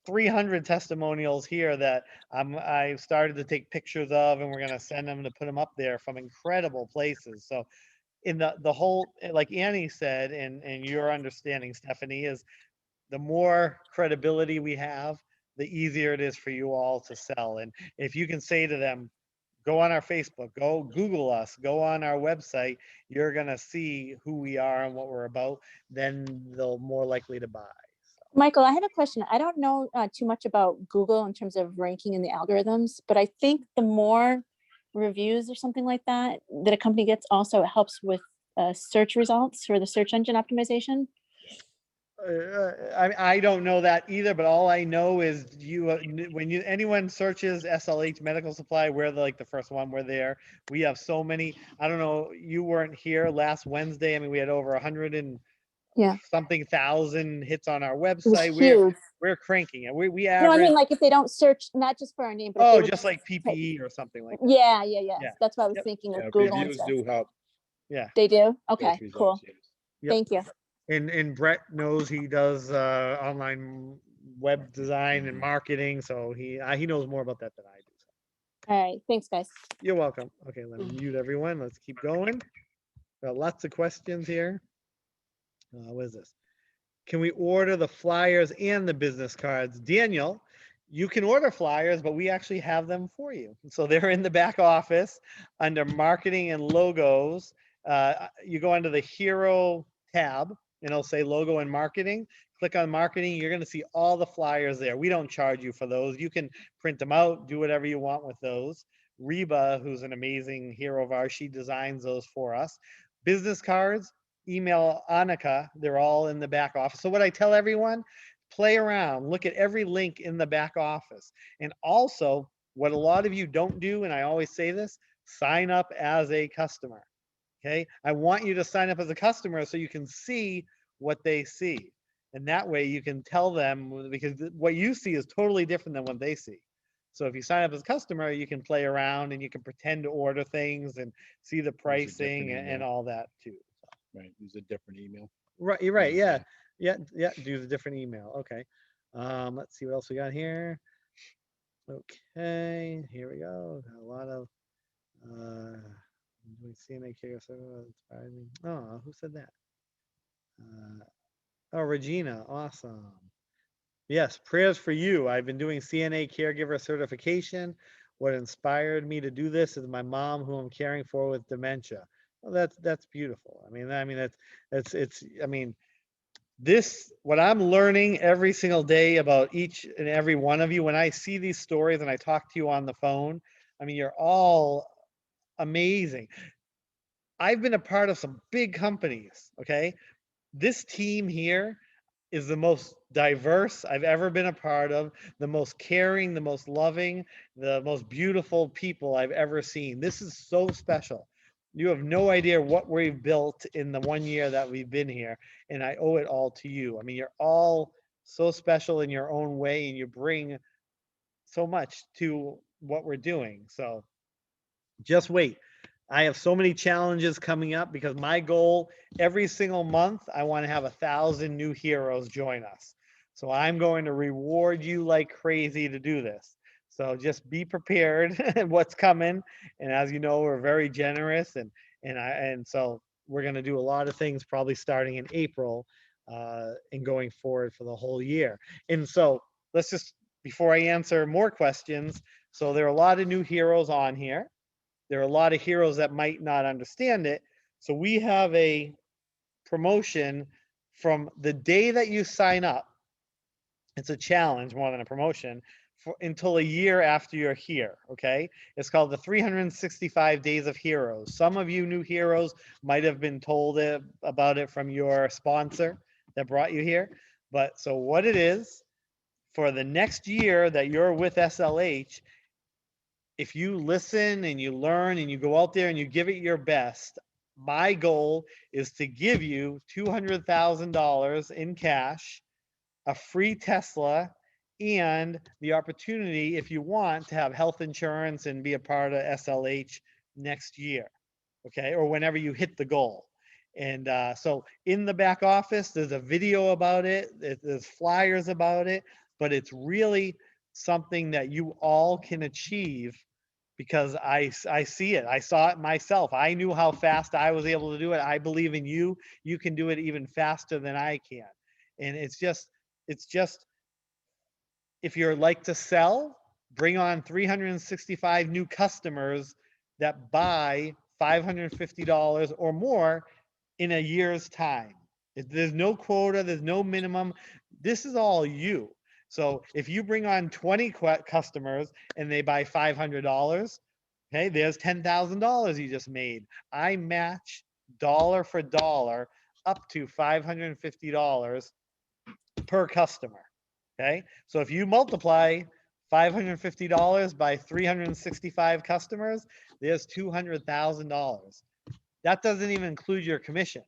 Speaker 1: 300 testimonials here that I've started to take pictures of, and we're going to send them to put them up there from incredible places. So in the whole, like Annie said, and your understanding, Stephanie, is the more credibility we have, the easier it is for you all to sell. And if you can say to them, go on our Facebook, go Google us, go on our website, you're going to see who we are and what we're about, then they'll more likely to buy.
Speaker 8: Michael, I have a question. I don't know too much about Google in terms of ranking in the algorithms, but I think the more reviews or something like that a company gets, also it helps with search results for the search engine optimization.
Speaker 1: I don't know that either, but all I know is when anyone searches SLH Medical Supply, we're the first one. We're there. We have so many. I don't know. You weren't here last Wednesday. I mean, we had over 100 and something thousand hits on our website. We're cranking it. We average.
Speaker 8: No, I mean, like if they don't search, not just for our name, but
Speaker 1: just like PPE or something like that.
Speaker 8: Yeah. That's what I was thinking of Google.
Speaker 2: Reviews do help.
Speaker 8: Yeah. They do? Okay, cool.
Speaker 1: Yep.
Speaker 8: Thank you.
Speaker 1: And Brett knows he does online web design and marketing, so he knows more about that than I do.
Speaker 8: All right, thanks, guys.
Speaker 1: You're welcome. Okay, let me mute everyone. Let's keep going. Got lots of questions here. What is this? Can we order the flyers and the business cards? Daniel, you can order flyers, but we actually have them for you. So they're in the back office under marketing and logos. You go under the hero tab and it'll say logo and marketing. Click on marketing. You're going to see all the flyers there. We don't charge you for those. You can print them out, do whatever you want with those. Reba, who's an amazing hero of ours, she designs those for us. Business cards, email Annika. They're all in the back office. So what I tell everyone, play around, look at every link in the back office. And also, what a lot of you don't do, and I always say this, sign up as a customer. Okay, I want you to sign up as a customer so you can see what they see. And that way you can tell them, because what you see is totally different than what they see. So if you sign up as a customer, you can play around and you can pretend to order things and see the pricing and
Speaker 2: email.
Speaker 1: all that too.
Speaker 2: Right, use a different email.
Speaker 1: Right, you're right. Yeah, yeah, yeah. Do the different email. Okay. Let's see what else we got here. Okay, here we go. Got a lot of doing CNA care service. Oh, who said that? Oh, Regina, awesome. Yes, prayers for you. I've been doing CNA caregiver certification. What inspired me to do this is my mom, who I'm caring for with dementia. Well, that's beautiful. I mean, I mean, this, what I'm learning every single day about each and every one of you, when I see these stories and I talk to you on the phone, I mean, you're all amazing. I've been a part of some big companies, okay? This team here is the most diverse I've ever been a part of, the most caring, the most loving, the most beautiful people I've ever seen. This is so special. You have no idea what we've built in the 1 year that we've been here, and I owe it all to you. I mean, you're all so special in your own way, and you bring so much to what we're doing. So just wait. I have so many challenges coming up because my goal every single month, I want to have 1,000 new heroes join us. So I'm going to reward you like crazy to do this. So just be prepared what's coming. And as you know, we're very generous and so we're going to do a lot of things probably starting in April and going forward for the whole year. And so let's just, before I answer more questions, so there are a lot of new heroes on here. There are a lot of heroes that might not understand it. So we have a promotion from the day that you sign up. It's a challenge more than a promotion until a year after you're here. Okay. It's called the 365 Days of Heroes. Some of you new heroes might have been told about it from your sponsor that brought you here. But so what it is, for the next year that you're with SLH, if you listen and you learn and you go out there and you give it your best, my goal is to give you $200,000 in cash, a free Tesla, and the opportunity, if you want, to have health insurance and be a part of SLH next year, okay, or whenever you hit the goal. And so in the back office, there's a video about it, there's flyers about it, but it's really something that you all can achieve because I see it. I saw it myself. I knew how fast I was able to do it. I believe in you. You can do it even faster than I can. And it's just, if you're like to sell, bring on 365 new customers that buy $550 or more in a year's time. There's no quota, there's no minimum. This is all you. So if you bring on 20 customers and they buy $500, okay, there's $10,000 you just made. I match dollar for dollar up to $550 per customer. Okay, so if you multiply $550 by 365 customers, there's $200,000. That doesn't even include your commission.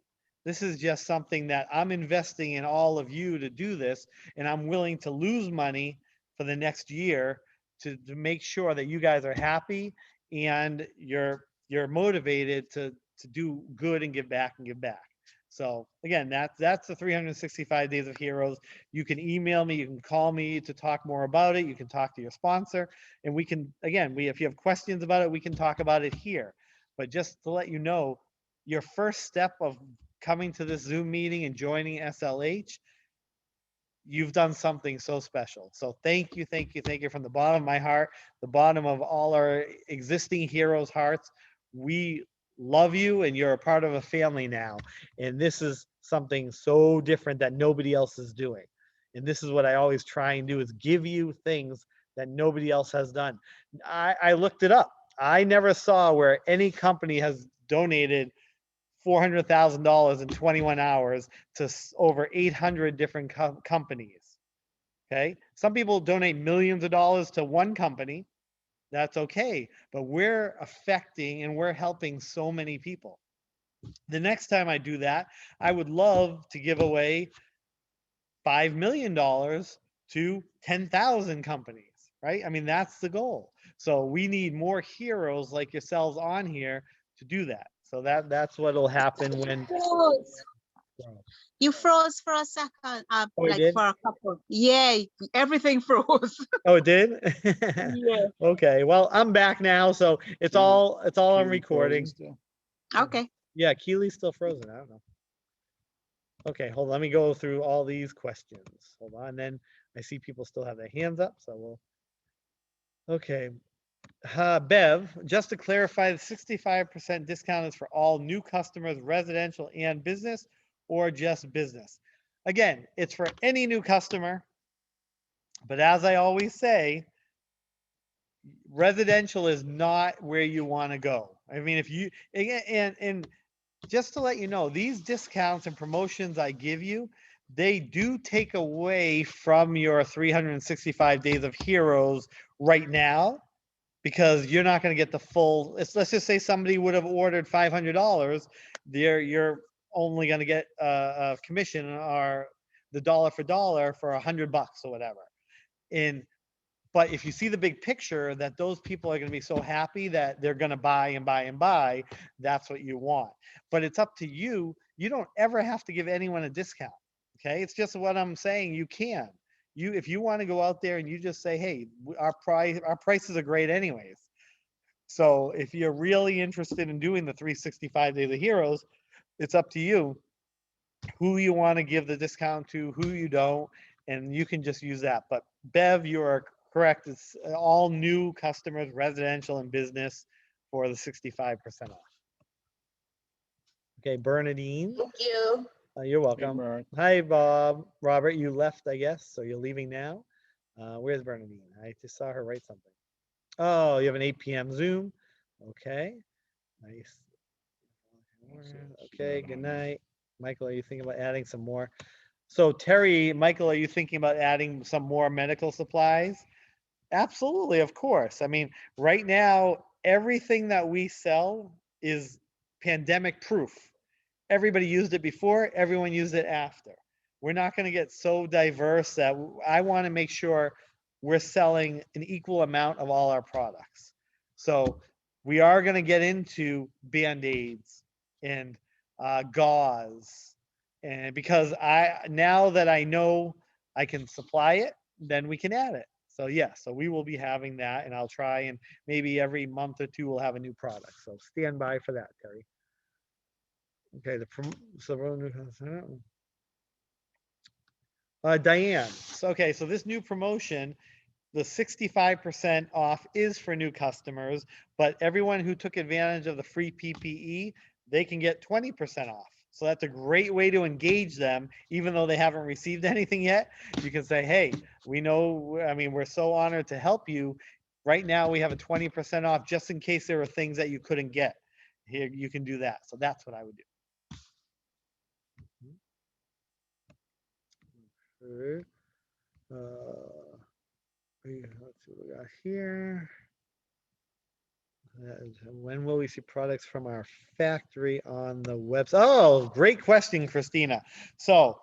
Speaker 1: This is just something that I'm investing in all of you to do this, and I'm willing to lose money for the next year to make sure that you guys are happy and you're motivated to do good and give back and give back. So again, that's the 365 Days of Heroes. You can email me, you can call me to talk more about it. You can talk to your sponsor, and we can, again, if you have questions about it, we can talk about it here. But just to let you know, your first step of coming to this Zoom meeting and joining SLH, you've done something so special. So thank you, thank you, thank you from the bottom of my heart, the bottom of all our existing heroes' hearts. We love you and you're a part of a family now. And this is something so different that nobody else is doing. And this is what I always try and do, is give you things that nobody else has done. I looked it up. I never saw where any company has donated $400,000 in 21 hours to over 800 different companies. Okay. Some people donate millions of dollars to one company. That's okay. But we're affecting and we're helping so many people. The next time I do that, I would love to give away $5 million to 10,000 companies, right? I mean, that's the goal. So we need more heroes like yourselves on here to do that. So that's what'll happen when.
Speaker 16: You froze for a second,
Speaker 1: Oh,
Speaker 16: like for a couple. Yeah, everything froze.
Speaker 1: Oh, it did?
Speaker 16: Yeah.
Speaker 1: Okay. Well, I'm back now, so it's all on recording.
Speaker 16: Okay.
Speaker 1: Yeah, Keely's still frozen. I don't know. Okay, hold on. Let me go through all these questions. Hold on. Then I see people still have their hands up, so we'll. Okay. Bev, just to clarify, the 65% discount is for all new customers, residential and business, or just business? Again, it's for any new customer. But as I always say, residential is not where you want to go. I mean, if you, and just to let you know, these discounts and promotions I give you, they do take away from your 365 days of heroes right now, because you're not going to get the full. Let's just say somebody would have ordered $500. You're only going to get a commission or the dollar for dollar for $100 or whatever. But if you see the big picture that those people are going to be so happy that they're going to buy and buy and buy, that's what you want. But it's up to you. You don't ever have to give anyone a discount. Okay. It's just what I'm saying. You can. If you want to go out there and you just say, hey, our prices are great anyways. So if you're really interested in doing the 365 Days of Heroes, it's up to you who you want to give the discount to, who you don't, and you can just use that. But Bev, you are correct. It's all new customers, residential and business, for the 65% off. Okay, Bernadine.
Speaker 3: Thank you.
Speaker 1: You're welcome. Hi, Bob. Robert, you left, I guess, so you're leaving now. Where's Bernadine? I just saw her write something. Oh, you have an 8 p.m. Zoom. Okay, nice. Okay, good night. Michael, are you thinking about adding some more? So Terry, Michael, are you thinking about adding some more medical supplies? Absolutely, of course. I mean, right now, everything that we sell is pandemic proof. Everybody used it before, everyone used it after. We're not going to get so diverse that I want to make sure we're selling an equal amount of all our products. So we are going to get into Band-Aids and gauze. And because now that I know I can supply it, then we can add it. So yeah, so we will be having that, and I'll try, and maybe every month or two we'll have a new product. So stand by for that, Terry. Okay, Diane. Okay, so this new promotion, the 65% off is for new customers, but everyone who took advantage of the free PPE, they can get 20% off. So that's a great way to engage them, even though they haven't received anything yet. You can say, hey, we know, I mean, we're so honored to help you. Right now we have a 20% off just in case there were things that you couldn't get. Here, you can do that. So that's what I would do. Okay. Let's see what we got here. When will we see products from our factory on the website? Oh, great question, Christina. So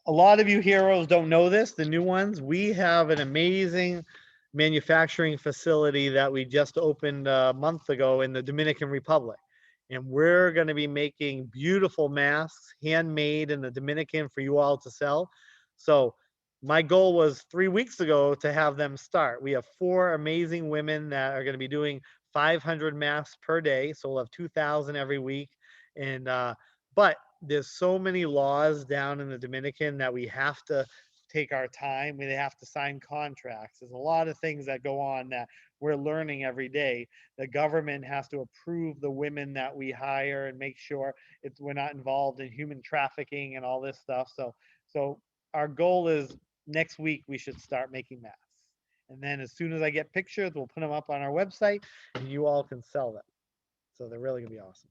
Speaker 1: a lot of you heroes don't know this, the new ones. We have an amazing manufacturing facility that we just opened a month ago in the Dominican Republic. And we're going to be making beautiful masks, handmade in the Dominican, for you all to sell. So my goal was 3 weeks ago to have them start. We have 4 amazing women that are going to be doing 500 masks per day. So we'll have 2,000 every week. And, but there's so many laws down in the Dominican that we have to take our time. We have to sign contracts. There's a lot of things that go on that we're learning every day. The government has to approve the women that we hire and make sure we're not involved in human trafficking and all this stuff. So our goal is next week we should start making masks. And then as soon as I get pictures, we'll put them up on our website and you all can sell them. So they're really gonna be awesome.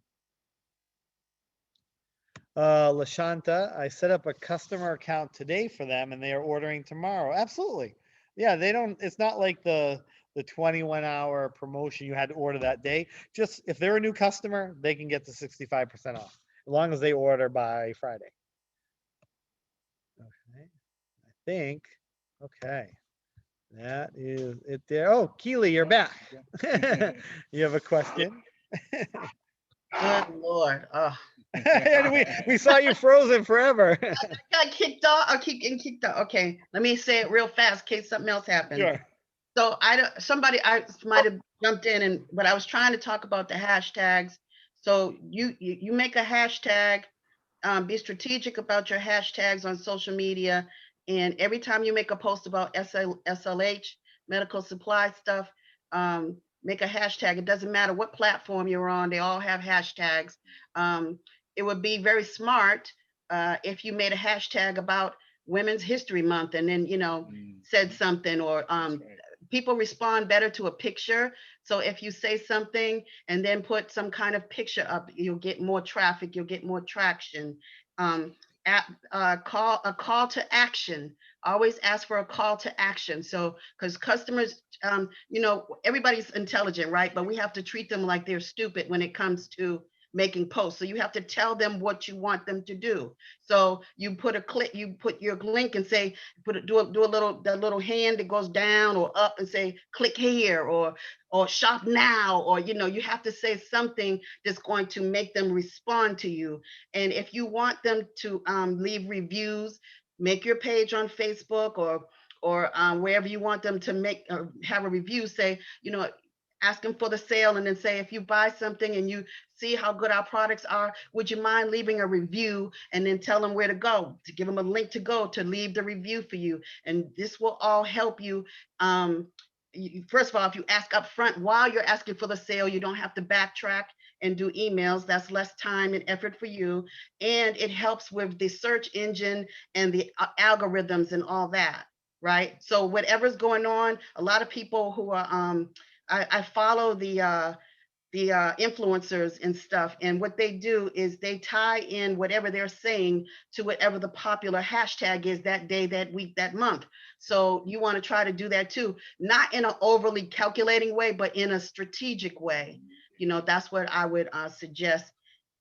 Speaker 1: Lashanta, I set up a customer account today for them and they are ordering tomorrow. Absolutely. Yeah, they don't, it's not like the 21-hour promotion you had to order that day. Just if they're a new customer, they can get the 65% off as long as they order by Friday. Okay, I think, okay. That is it there. Oh, Keely, you're back. You have a question?
Speaker 4: Good Lord. Oh.
Speaker 1: And we saw you frozen forever.
Speaker 4: I got kicked off. I keep getting kicked off. Okay, let me say it real fast in case something else happens.
Speaker 1: Sure.
Speaker 4: So I might have jumped in, but I was trying to talk about the hashtags. So you make a hashtag, be strategic about your hashtags on social media, and every time you make a post about SLH medical supply stuff, make a hashtag. It doesn't matter what platform you're on; they all have hashtags. It would be very smart if you made a hashtag about Women's History Month, and then said something, or people respond better to a picture. So if you say something and then put some kind of picture up, you'll get more traffic, you'll get more traction. A call to action. Always ask for a call to action. So, because customers, everybody's intelligent, right? But we have to treat them like they're stupid when it comes to making posts. So you have to tell them what you want them to do. So you put your link and say, do a little hand that goes down or up and say, click here, or shop now, or you have to say something that's going to make them respond to you. And if you want them to leave reviews, make your page on Facebook or wherever you want them to have a review, say, ask them for the sale, and then say, if you buy something and you see how good our products are, would you mind leaving a review? And then tell them where to go, to give them a link to go to leave the review for you. And this will all help you. First of all, if you ask up front while you're asking for the sale, you don't have to backtrack and do emails. That's less time and effort for you. And it helps with the search engine and the algorithms and all that, right? So whatever's going on, a lot of people who are, I follow the influencers and stuff, and what they do is they tie in whatever they're saying to whatever the popular hashtag is that day, that week, that month. So you want to try to do that too, not in an overly calculating way, but in a strategic way. That's what I would suggest.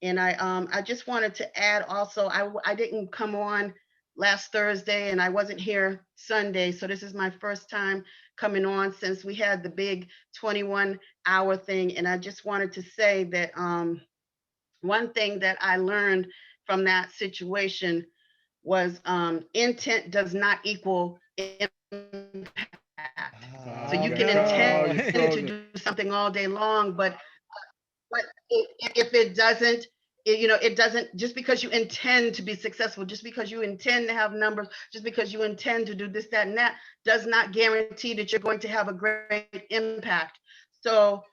Speaker 4: And I just wanted to add also, I didn't come on last Thursday and I wasn't here Sunday, so this is my first time coming on since we had the big 21-hour thing. And I just wanted to say that one thing that I learned from that situation was intent does not equal impact. So you can intend to do something all day long, but if it doesn't, it doesn't, just because you intend to be successful, just because you intend to have numbers, just because you intend to do this, that, and that, does not guarantee that you're going to have a great impact. So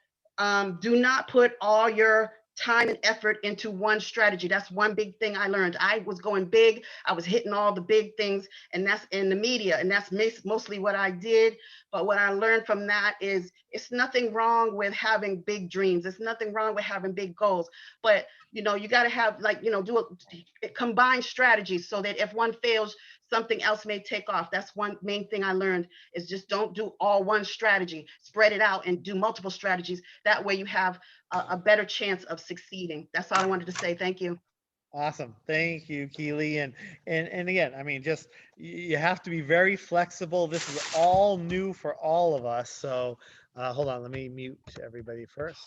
Speaker 4: do not put all your time and effort into one strategy. That's one big thing I learned. I was going big. I was hitting all the big things, and that's in the media, and that's mostly what I did. But what I learned from that is it's nothing wrong with having big dreams. It's nothing wrong with having big goals. But you got to have do a combined strategy so that if one fails, something else may take off. That's one main thing I learned, is just don't do all one strategy. Spread it out and do multiple strategies. That way you have a better chance of succeeding. That's all I wanted to say. Thank you.
Speaker 1: Awesome. Thank you, Keely. And again, I mean, just you have to be very flexible. This is all new for all of us. So hold on, let me mute everybody first.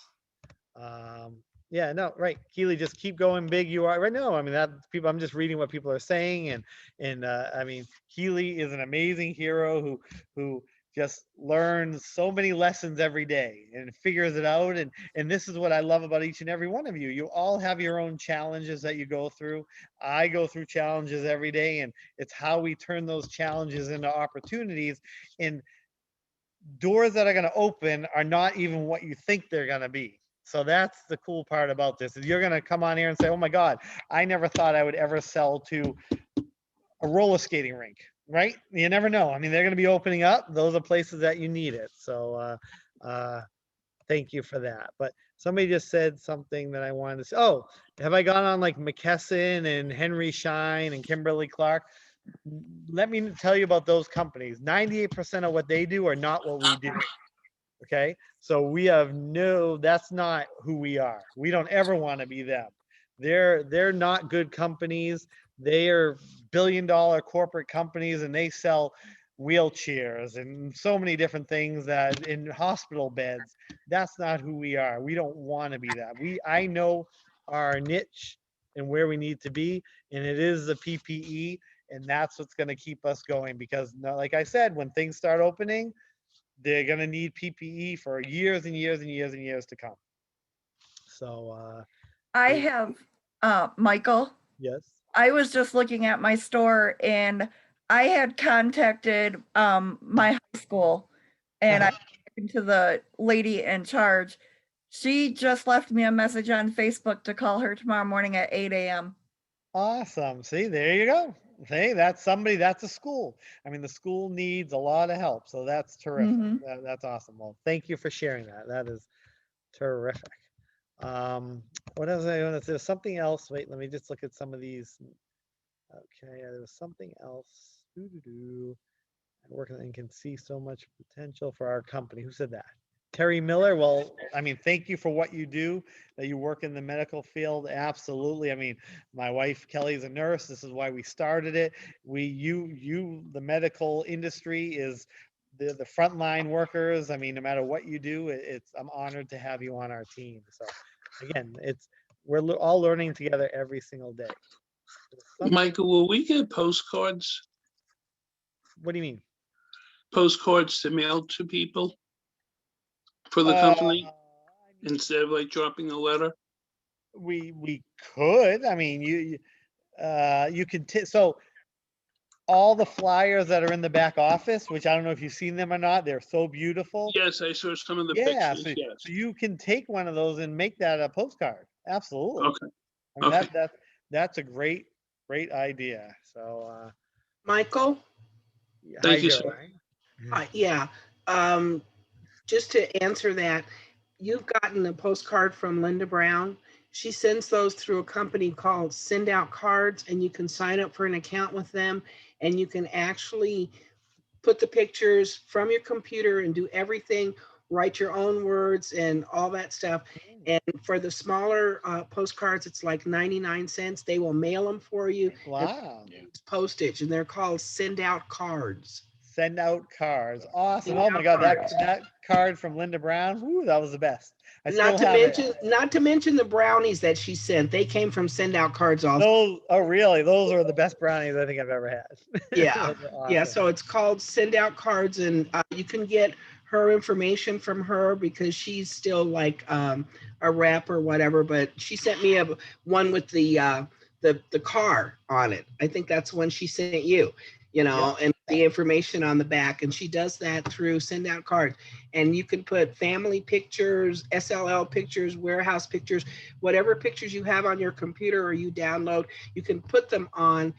Speaker 1: Yeah, no, right. Keely, just keep going big. You are right now. I mean, I'm just reading what people are saying. And I mean, Keely is an amazing hero who just learns so many lessons every day and figures it out. And this is what I love about each and every one of you. You all have your own challenges that you go through. I go through challenges every day, and it's how we turn those challenges into opportunities. And doors that are going to open are not even what you think they're going to be. So that's the cool part about this, is you're going to come on here and say, oh my God, I never thought I would ever sell to a roller skating rink, right? You never know. I mean, they're going to be opening up. Those are places that you need it. So thank you for that. But somebody just said something that I wanted to say. Oh, have I gone on like McKesson and Henry Schein and Kimberly Clark? Let me tell you about those companies. 98% of what they do are not what we do. Okay. So we have that's not who we are. We don't ever want to be them. They're not good companies. They are billion-dollar corporate companies, and they sell wheelchairs and so many different things that in hospital beds. That's not who we are. We don't want to be that. I know our niche and where we need to be, and it is the PPE, and that's what's going to keep us going, because like I said, when things start opening, they're going to need PPE for years and years and years and years to come. So
Speaker 13: I have, Michael,
Speaker 1: yes.
Speaker 13: I was just looking at my store and I had contacted my high school and I talked to the lady in charge. She just left me a message on Facebook to call her tomorrow morning at 8 a.m.
Speaker 1: Awesome. See, there you go. Hey, that's a school. I mean, the school needs a lot of help. So that's terrific. That's awesome. Well, thank you for sharing that. That is terrific. What else? There's something else. Wait, let me just look at some of these. Okay, there was something else. I work and can see so much potential for our company. Who said that? Terry Miller. Well, I mean, thank you for what you do, that you work in the medical field. Absolutely. I mean, my wife Kelly's a nurse. This is why we started it. The medical industry is the frontline workers. I mean, no matter what you do, I'm honored to have you on our team. So again, we're all learning together every single day.
Speaker 12: Michael, will we get postcards?
Speaker 1: What do you mean?
Speaker 12: Postcards to mail to people for the company instead of like dropping a letter?
Speaker 1: We could. I mean, you could. So all the flyers that are in the back office, which I don't know if you've seen them or not, they're so beautiful.
Speaker 12: Yes, I saw some of the
Speaker 1: Yeah,
Speaker 12: pictures. Yes.
Speaker 1: so you can take one of those and make that a postcard. Absolutely.
Speaker 12: Okay.
Speaker 1: I mean, that's a great idea. So
Speaker 9: Michael?
Speaker 12: Thank you, sir.
Speaker 9: Yeah. Just to answer that, you've gotten a postcard from Linda Brown. She sends those through a company called Send Out Cards, and you can sign up for an account with them, and you can actually put the pictures from your computer and do everything, write your own words and all that stuff. And for the smaller postcards, it's like 99 cents. They will mail them for you.
Speaker 1: Wow.
Speaker 9: It's postage, and they're called Send Out Cards.
Speaker 1: Send Out Cards. Awesome. Oh my God, that card from Linda Brown. Woo, that was the best.
Speaker 9: Not to mention the brownies that she sent. They came from Send Out Cards also.
Speaker 1: Oh, really? Those are the best brownies I think I've ever had.
Speaker 9: Yeah.
Speaker 1: Awesome.
Speaker 9: Yeah. So it's called Send Out Cards, and you can get her information from her because she's still like a rep or whatever. But she sent me one with the car on it. I think that's when she sent you. And the information on the back. And she does that through Send Out Cards. And you can put family pictures, SLL pictures, warehouse pictures, whatever pictures you have on your computer or you download, you can put them on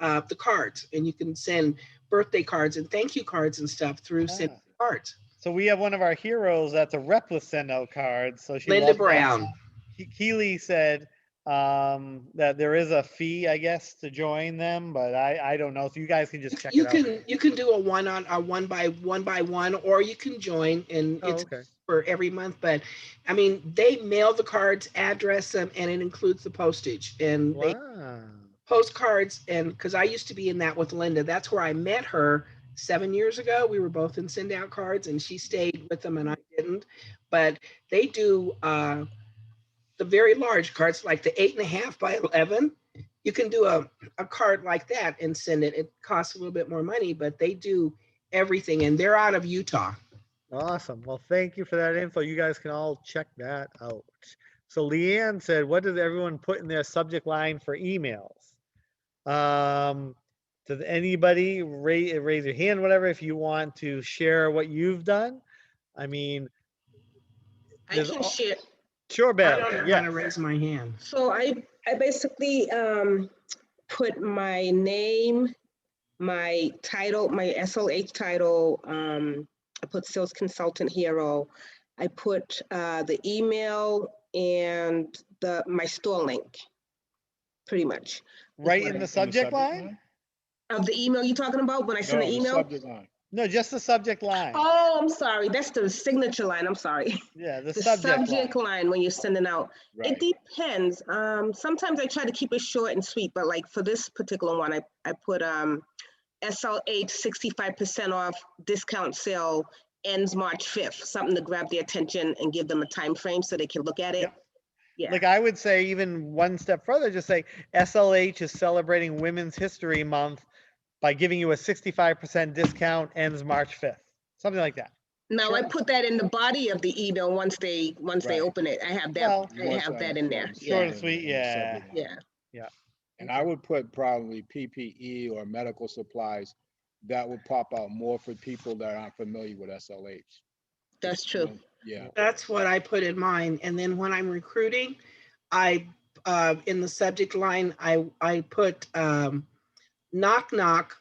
Speaker 9: the cards, and you can send birthday cards and thank you cards and stuff through Send Out Cards.
Speaker 1: So we have one of our heroes that's a rep with Send Out Cards. So she
Speaker 9: Linda Brown.
Speaker 1: Keely said that there is a fee, I guess, to join them, but I don't know. So you guys can just check it out.
Speaker 9: You can do a one by one, or you can join, and it's for every month. But I mean, they mail the cards, address them, and it includes the postage. And they postcards, and because I used to be in that with Linda, that's where I met her 7 years ago. We were both in Send Out Cards, and she stayed with them and I didn't. But they do the very large cards, like the 8.5 by 11. You can do a card like that and send it. It costs a little bit more money, but they do everything, and they're out of Utah.
Speaker 1: Awesome. Well, thank you for that info. You guys can all check that out. So Leanne said, what does everyone put in their subject line for emails? Does anybody raise your hand, whatever, if you want to share what you've done? I mean,
Speaker 3: I can share.
Speaker 1: Sure, Bev.
Speaker 9: I don't know how to raise my hand.
Speaker 3: So I basically put my name, my title, my SLH title. I put sales consultant hero. I put the email and my store link, pretty much.
Speaker 1: Right in the subject line?
Speaker 3: Of the email you're talking about when I send
Speaker 2: No,
Speaker 3: the
Speaker 2: the
Speaker 3: email?
Speaker 2: subject line.
Speaker 1: No, just the subject line.
Speaker 3: Oh, I'm sorry. That's the signature line. I'm sorry.
Speaker 1: Yeah, the
Speaker 3: The
Speaker 1: subject
Speaker 3: subject line when you're sending out.
Speaker 2: Right.
Speaker 3: It depends. Sometimes I try to keep it short and sweet, but like for this particular one, I put SLH 65% off discount sale ends March 5th, something to grab their attention and give them a time frame so they can look at it.
Speaker 1: Yep.
Speaker 3: Yeah.
Speaker 1: Like I would say even one step further, just say SLH is celebrating Women's History Month by giving you a 65% discount, ends March 5th. Something like that.
Speaker 3: Now I put that in the body of the email once they
Speaker 2: Right.
Speaker 3: open it. I have that.
Speaker 1: Well,
Speaker 3: I have that in there.
Speaker 1: Short
Speaker 3: Yeah.
Speaker 1: and sweet, yeah.
Speaker 3: Yeah.
Speaker 1: Yeah.
Speaker 2: And I would put probably PPE or medical supplies. That would pop out more for people that aren't familiar with SLH.
Speaker 3: That's true.
Speaker 2: Yeah.
Speaker 9: That's what I put in mine. And then when I'm recruiting, I, in the subject line, I put knock, knock,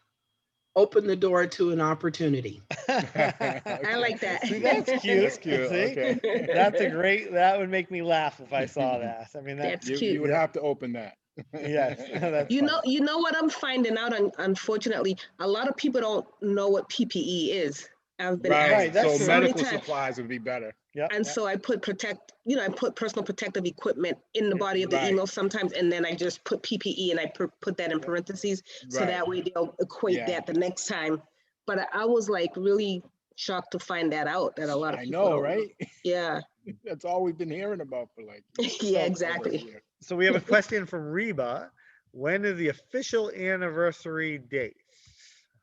Speaker 9: open the door to an opportunity.
Speaker 3: I like that.
Speaker 1: See, that's cute.
Speaker 2: That's cute.
Speaker 1: See?
Speaker 2: Okay.
Speaker 1: That's a great, that would make me laugh if I saw that. I mean,
Speaker 3: That's
Speaker 2: You
Speaker 3: cute.
Speaker 2: would have to open that.
Speaker 1: Yes. That's
Speaker 3: You
Speaker 1: funny.
Speaker 3: know what I'm finding out, unfortunately, a lot of people don't know what PPE is. I've been
Speaker 2: Right.
Speaker 3: asked
Speaker 1: that's
Speaker 2: So
Speaker 1: true.
Speaker 2: medical
Speaker 3: times.
Speaker 2: supplies would be better.
Speaker 1: Yeah.
Speaker 3: And so I put I put personal protective equipment in the body of the
Speaker 2: Right.
Speaker 3: email sometimes, and then I just put PPE and I put that in parentheses, so
Speaker 2: Right.
Speaker 3: that way they'll equate
Speaker 2: Yeah.
Speaker 3: that the next time. But I was like really shocked to find that out, that a lot of
Speaker 2: I
Speaker 3: people
Speaker 2: know,
Speaker 3: don't
Speaker 2: right?
Speaker 3: Yeah.
Speaker 2: That's all we've been hearing about for like.
Speaker 3: Yeah,
Speaker 1: So-
Speaker 3: exactly.
Speaker 2: year.
Speaker 1: So we have a question from Reba. When is the official anniversary date?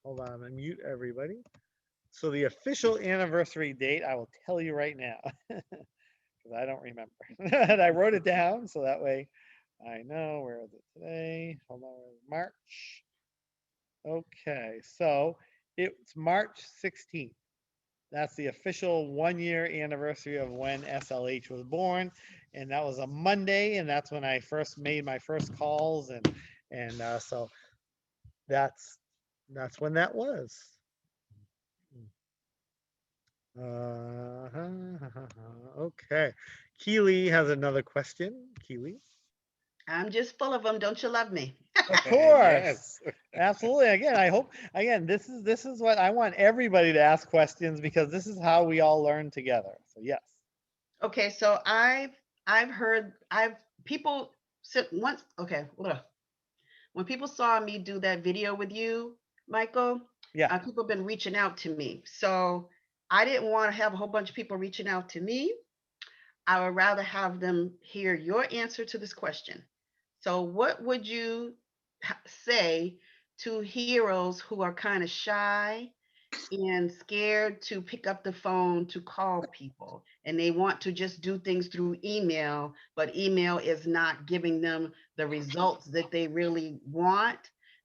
Speaker 1: Hold on, I mute everybody. So the official anniversary date, I will tell you right now, because I don't remember. And I wrote it down, so that way I know. Where is it today? Hold on, March. Okay, so it's March 16th. That's the official 1-year anniversary of when SLH was born. And that was a Monday, and that's when I first made my first calls. And so that's when that was. Okay. Keely has another question. Keely.
Speaker 4: I'm just full of them. Don't you love me?
Speaker 1: Of course.
Speaker 2: Yes.
Speaker 1: Absolutely. Again, I hope, this is what I want everybody to ask questions, because this is how we all learn together. So yes.
Speaker 4: Okay, so I've heard people said once. Okay, ugh. When people saw me do that video with you, Michael,
Speaker 1: Yeah.
Speaker 4: people have been reaching out to me. So I didn't want to have a whole bunch of people reaching out to me. I would rather have them hear your answer to this question. So what would you say to heroes who are kind of shy and scared to pick up the phone to call people, and they want to just do things through email, but email is not giving them the results that they really want?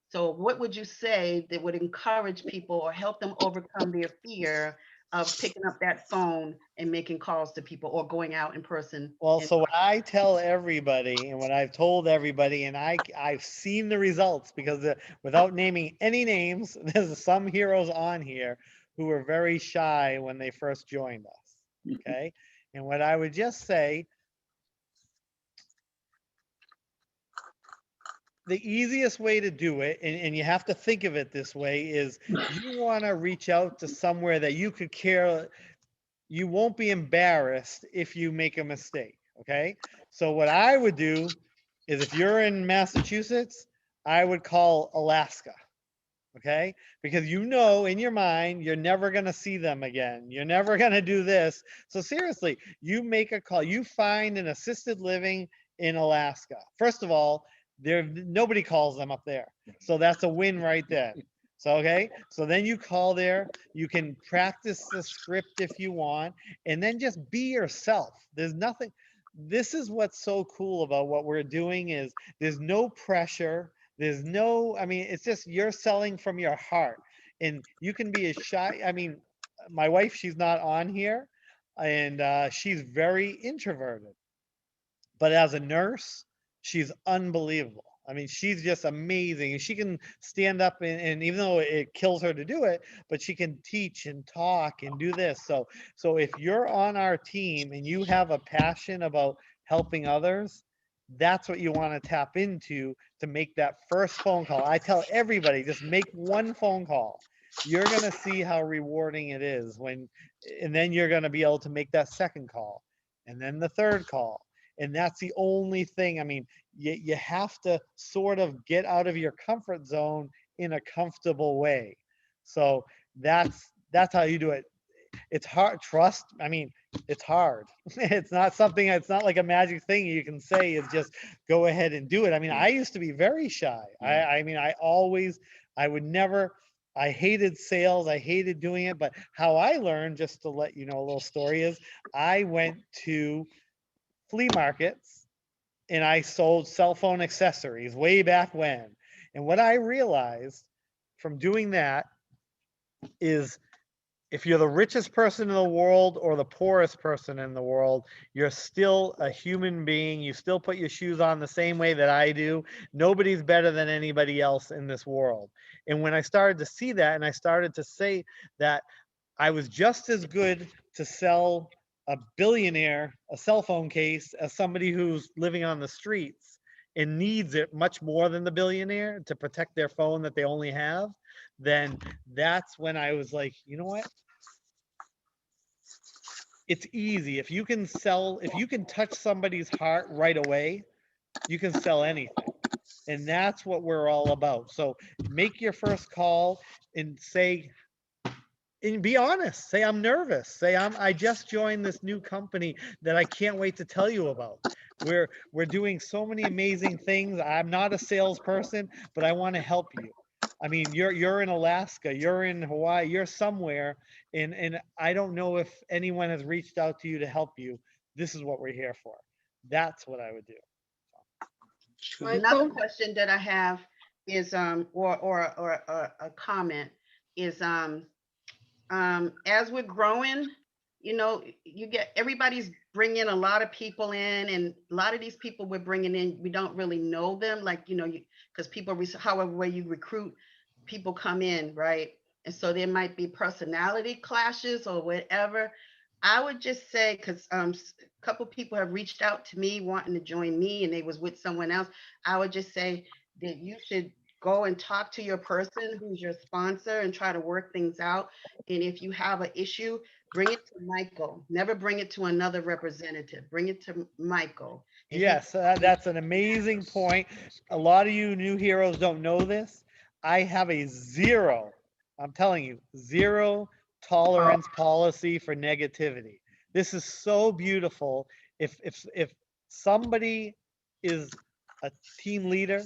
Speaker 4: So what would you say that would encourage people or help them overcome their fear of picking up that phone and making calls to people or going out in person?
Speaker 1: Well, so what I tell everybody, and what I've told everybody, and I've seen the results, because without naming any names, there's some heroes on here who were very shy when they first joined us. Okay. And what I would just say, the easiest way to do it, and you have to think of it this way, is you want to reach out to somewhere that you could care. You won't be embarrassed if you make a mistake. Okay. So what I would do is, if you're in Massachusetts, I would call Alaska. Okay. Because in your mind, you're never going to see them again. You're never going to do this. So seriously, you make a call, you find an assisted living in Alaska. First of all, nobody calls them up there. So that's a win right there. So, okay. So then you call there, you can practice the script if you want, and then just be yourself. There's nothing, this is what's so cool about what we're doing, is there's no pressure. There's no, it's just, you're selling from your heart, and you can be as shy. My wife, she's not on here, and she's very introverted, but as a nurse, she's unbelievable. I mean, she's just amazing. And she can stand up and even though it kills her to do it, but she can teach and talk and do this. So if you're on our team and you have a passion about helping others, that's what you want to tap into to make that first phone call. I tell everybody, just make one phone call. You're going to see how rewarding it is and then you're going to be able to make that second call and then the third call. And that's the only thing. I mean, you have to sort of get out of your comfort zone in a comfortable way. So that's how you do it. It's hard. Trust. I mean, it's hard. It's not something. It's not like a magic thing you can say. Is just go ahead and do it. I mean, I used to be very shy. I mean, I would never. I hated sales. I hated doing it. But how I learned, just to let you know a little story, is I went to flea markets and I sold cell phone accessories way back when. And what I realized from doing that is if you're the richest person in the world or the poorest person in the world, you're still a human being. You still put your shoes on the same way that I do. Nobody's better than anybody else in this world. And when I started to see that and I started to say that I was just as good to sell a billionaire a cell phone case as somebody who's living on the streets and needs it much more than the billionaire to protect their phone that they only have, then that's when I was like, you know what? It's easy. If you can touch somebody's heart right away, you can sell anything. And that's what we're all about. So make your first call and be honest. Say, I'm nervous. Say, I just joined this new company that I can't wait to tell you about. We're doing so many amazing things. I'm not a salesperson, but I want to help you. I mean, you're in Alaska, you're in Hawaii, you're somewhere, and I don't know if anyone has reached out to you to help you. This is what we're here for. That's what I would do.
Speaker 4: Another question that I have is or a comment is as we're growing, you know, you get everybody's bringing a lot of people in, and a lot of these people we're bringing in, we don't really know them, like, you know, because people, however way you recruit, people come in, right? And so there might be personality clashes or whatever. I would just say, because a couple people have reached out to me wanting to join me and they was with someone else, I would just say that you should go and talk to your person who's your sponsor and try to work things out. And if you have an issue, bring it to Michael. Never bring it to another representative. Bring it to Michael.
Speaker 1: Yes, that's an amazing point. A lot of you new heroes don't know this. I have a I'm telling you, zero tolerance policy for negativity. This is so beautiful. If somebody is a team leader,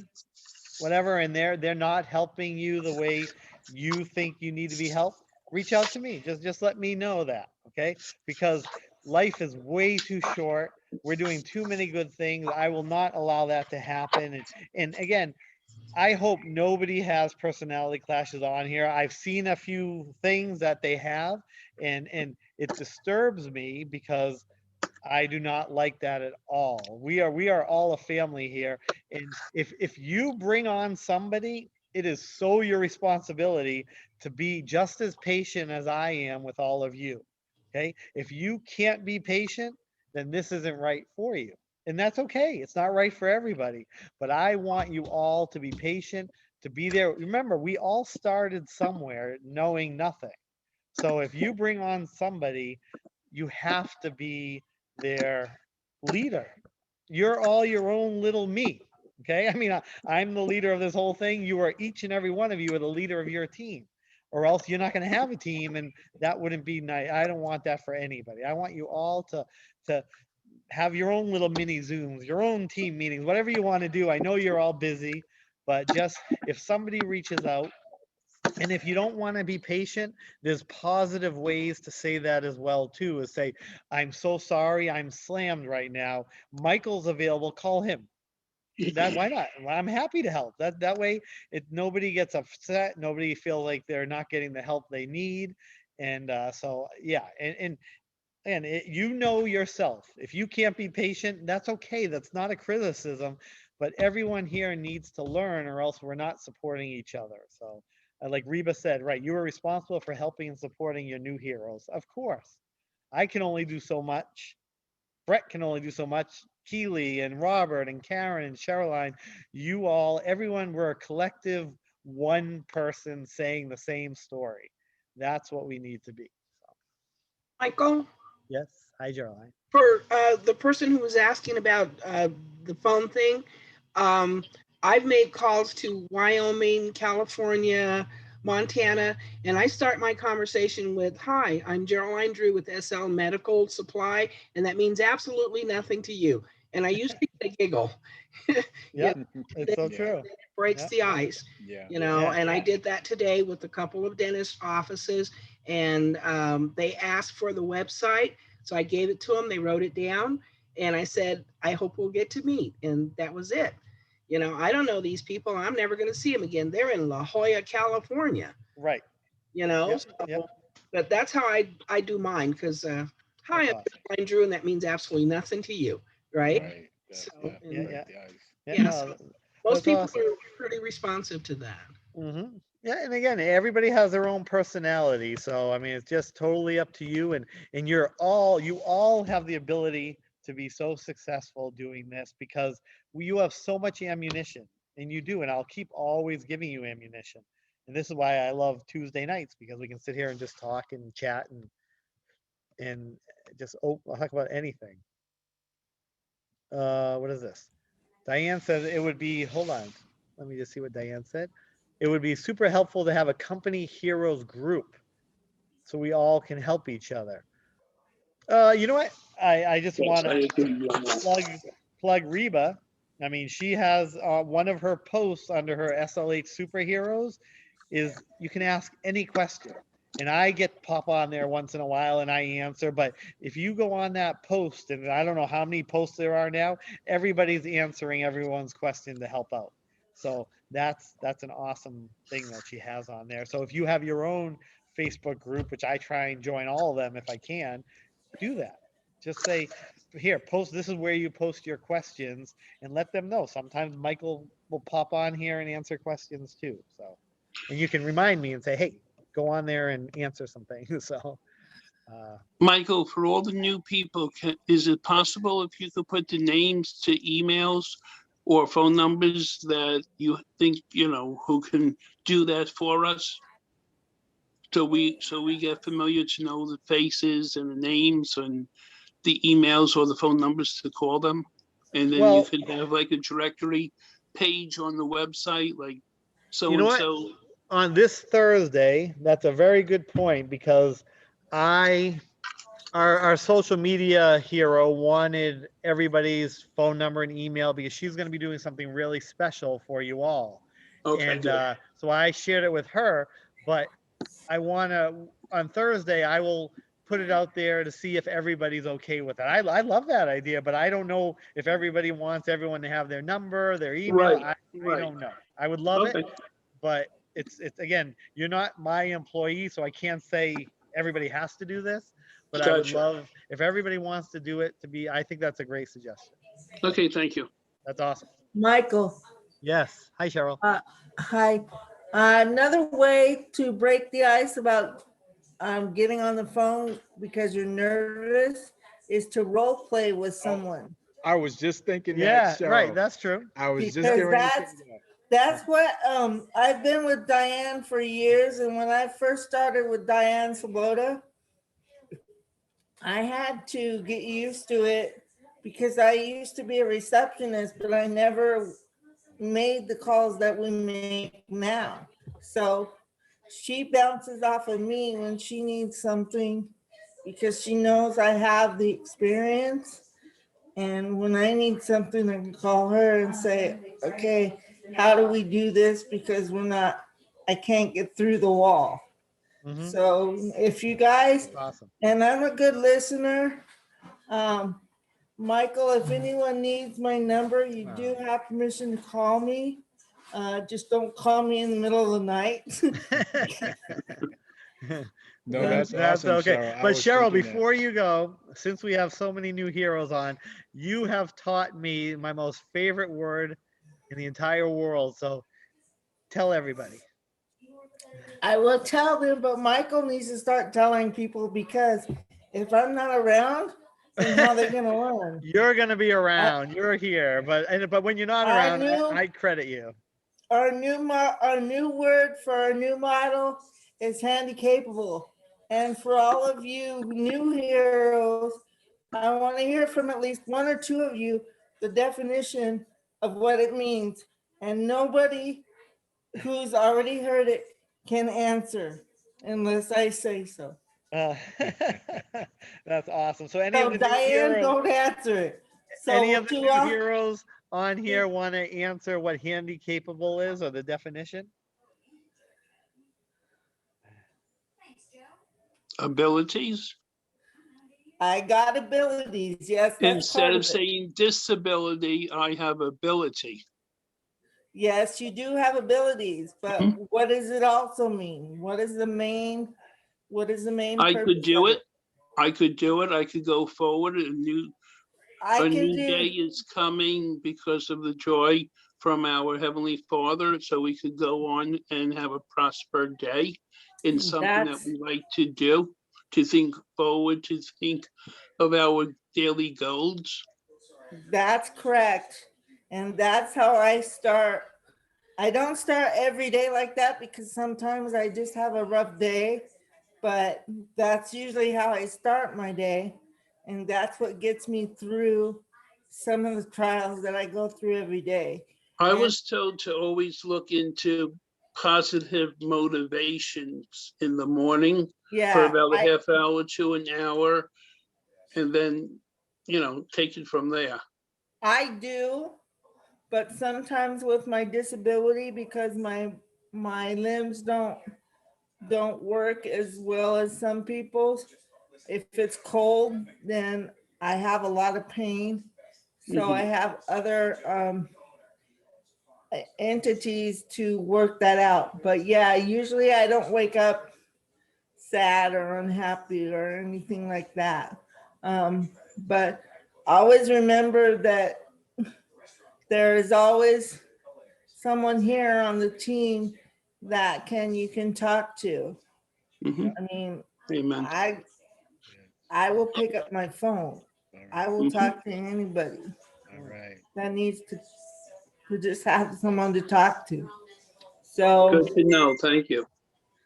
Speaker 1: whatever, and they're not helping you the way you think you need to be helped, reach out to me. Just let me know that, okay? Because life is way too short. We're doing too many good things. I will not allow that to happen. And again, I hope nobody has personality clashes on here. I've seen a few things that they have, and it disturbs me because I do not like that at all. We are all a family here, and if you bring on somebody, it is so your responsibility to be just as patient as I am with all of you. Okay? If you can't be patient, then this isn't right for you. And that's okay. It's not right for everybody. But I want you all to be patient, to be there. Remember, we all started somewhere knowing nothing. So if you bring on somebody, you have to be their leader. You're all your own little me. Okay. I mean, I'm the leader of this whole thing. You are, each and every one of you are the leader of your team, or else you're not going to have a team. And that wouldn't be nice. I don't want that for anybody. I want you all to have your own little mini Zooms, your own team meetings, whatever you want to do. I know you're all busy, but just if somebody reaches out, and if you don't want to be patient, there's positive ways to say that as well too, is say, I'm so sorry, I'm slammed right now. Michael's available, call him. Why not? I'm happy to help. That way nobody gets upset, nobody feels like they're not getting the help they need. And so yeah, and you know yourself. If you can't be patient, that's okay. That's not a criticism. but everyone here needs to learn or else we're not supporting each other. So like Reba said, right, you are responsible for helping and supporting your new heroes. Of course, I can only do so much. Brett can only do so much. Keely and Robert and Karen and Cheryline, you all, everyone, we're a collective one person saying the same story. That's what we need to be. So,
Speaker 9: Michael,
Speaker 1: yes. Hi, Geraldine.
Speaker 9: for the person who was asking about the phone thing, I've made calls to Wyoming, California, Montana, and I start my conversation with, "Hi, I'm Geraldine Drew with SL Medical Supply," and that means absolutely nothing to you. And I usually get a giggle.
Speaker 1: Yeah, it's so true.
Speaker 9: It breaks the ice.
Speaker 2: Yeah.
Speaker 9: You know, and I did that today with a couple of dentist offices, and they asked for the website. So I gave it to them, they wrote it down, and I said, I hope we'll get to meet. And that was it. You know, I don't know these people. I'm never going to see them again. They're in La Jolla, California.
Speaker 1: Right.
Speaker 9: You know,
Speaker 1: Yep,
Speaker 9: so,
Speaker 1: yep.
Speaker 9: but that's how I do mine, because hi, I'm
Speaker 1: awesome.
Speaker 9: Caroline Drew, and that means absolutely nothing to you, right?
Speaker 2: Right.
Speaker 9: So,
Speaker 1: Yeah,
Speaker 9: and,
Speaker 1: yeah.
Speaker 9: yeah,
Speaker 1: no,
Speaker 9: so
Speaker 1: that's
Speaker 9: most people
Speaker 1: awesome.
Speaker 9: are pretty responsive to that.
Speaker 1: Mm-hmm. Yeah, and again, everybody has their own personality, so I mean, it's just totally up to you, and you all have the ability to be so successful doing this because you have so much ammunition, and you do, and I'll keep always giving you ammunition, and this is why I love Tuesday nights because we can sit here and just talk and chat and just talk about anything. What is this? Diane said it would be, hold on, let me just see what Diane said. It would be super helpful to have a company heroes group so we all can help each other. You know what? I just want to plug Reba. I mean, she has one of her posts under her SLH superheroes is you can ask any question. And I get pop on there once in a while and I answer. But if you go on that post, and I don't know how many posts there are now, everybody's answering everyone's question to help out. So that's an awesome thing that she has on there. So if you have your own Facebook group, which I try and join all of them if I can, do that. Just say, here, post, this is where you post your questions and let them know. Sometimes Michael will pop on here and answer questions too. So, and you can remind me and say, hey, go on there and answer something. So,
Speaker 12: Michael, for all the new people, is it possible if you could put the names to emails or phone numbers that you think, who can do that for us? So we get familiar to know the faces and the names and the emails or the phone numbers to call them. And then you could have like a directory page on the website, like
Speaker 1: you know
Speaker 12: so-and-so.
Speaker 1: what? On this Thursday, that's a very good point because our social media hero wanted everybody's phone number and email because she's going to be doing something really special for you all.
Speaker 12: Okay,
Speaker 1: and so I shared it with her, but I want to, on Thursday, I will put it out there to see if everybody's okay with it. I love that idea, but I don't know if everybody wants everyone to have their number, their email. I don't know. I would love it, but it's again, you're not my employee, so I can't say everybody has to do this, but I would love if everybody wants to do it I think that's a great suggestion.
Speaker 12: Okay, thank you.
Speaker 1: That's awesome.
Speaker 17: Michael.
Speaker 1: Yes. Hi, Cheryl.
Speaker 17: Hi. Another way to break the ice about getting on the phone because you're nervous is to role play with someone.
Speaker 2: I was just thinking
Speaker 1: that.
Speaker 2: Cheryl.
Speaker 1: Right. That's true.
Speaker 2: I was
Speaker 17: Because
Speaker 2: just getting
Speaker 17: that's what I've been with Diane for years, and when I first started with Diane Sabota, I had to get used to it because I used to be a receptionist, but I never made the calls that we make now. So she bounces off of me when she needs something because she knows I have the experience. And when I need something, I can call her and say, okay, how do we do this? Because I can't get through the wall.
Speaker 1: Mm-hmm.
Speaker 17: So if you guys,
Speaker 1: awesome.
Speaker 17: And I'm a good listener. Michael, if anyone needs my number, you do have permission to call me. Just don't call me in the middle of the night.
Speaker 2: No, that's awesome,
Speaker 1: okay.
Speaker 2: Cheryl.
Speaker 1: But Cheryl, before you go, since we have so many new heroes on, you have taught me my most favorite word in the entire world. So tell everybody.
Speaker 17: I will tell them, but Michael needs to start telling people, because if I'm not around, then how are they gonna learn?
Speaker 1: You're gonna be around. You're here, but when you're not around, I credit you.
Speaker 17: Our new word for our new model is handy-capable. And for all of you new heroes, I want to hear from at least one or two of you the definition of what it means. And nobody who's already heard it can answer unless I say so.
Speaker 1: That's awesome. So any of the
Speaker 17: Diane,
Speaker 1: heroes,
Speaker 17: don't answer it. So
Speaker 1: any of the new heroes on here want to answer what handy capable is, or the definition?
Speaker 12: Abilities?
Speaker 17: I got abilities. Yes, that's
Speaker 12: Instead
Speaker 17: part
Speaker 12: of
Speaker 17: of it.
Speaker 12: saying disability, I have ability.
Speaker 17: Yes, you do have abilities, but what does it also mean? What is the main
Speaker 12: I
Speaker 17: purpose
Speaker 12: could do
Speaker 17: of
Speaker 12: it. I could do it. I could go forward. A new day is coming because of the joy from our Heavenly Father. So we could go on and have a prospered day in something that we like to do, to think forward, to think of our daily goals.
Speaker 17: That's correct. And that's how I start. I don't start every day like that because sometimes I just have a rough day, but that's usually how I start my day. And that's what gets me through some of the trials that I go through every day.
Speaker 12: I was told to always look into positive motivations in the morning for about a half hour to an hour, and then, take it from there.
Speaker 17: I do, but sometimes with my disability, because my limbs don't work as well as some people's. If it's cold, then I have a lot of pain. So I have other entities to work that out. But yeah, usually I don't wake up sad or unhappy or anything like that. But always remember that there is always someone here on the team that you can talk to. I mean,
Speaker 12: Amen.
Speaker 17: I will pick up my phone. I will talk to anybody.
Speaker 2: All right.
Speaker 17: That needs to just have someone to talk to. So
Speaker 12: good to know. Thank you.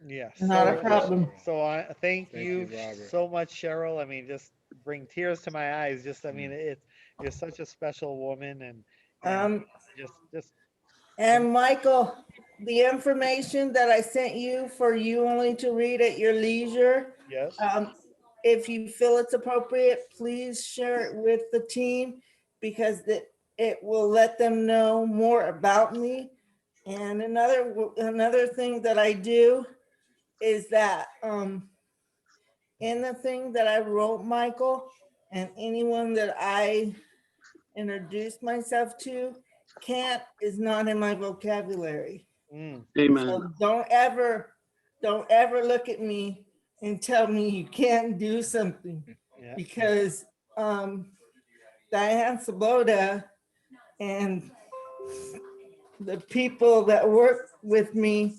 Speaker 1: Yes.
Speaker 17: Not a problem.
Speaker 1: So I thank
Speaker 2: Thank
Speaker 1: you
Speaker 2: you, Robert.
Speaker 1: so much, Cheryl. I mean, just bring tears to my eyes. Just, I mean, you're such a special woman, and just.
Speaker 17: And Michael, the information that I sent you for you only to read at your leisure.
Speaker 1: Yes.
Speaker 17: If you feel it's appropriate, please share it with the team, because it will let them know more about me. And another thing that I do is that in the thing that I wrote, Michael, and anyone that I introduced myself to, can't is not in my vocabulary.
Speaker 12: Amen.
Speaker 17: So don't ever look at me and tell me you can't do something, because Diane Sabota and the people that work with me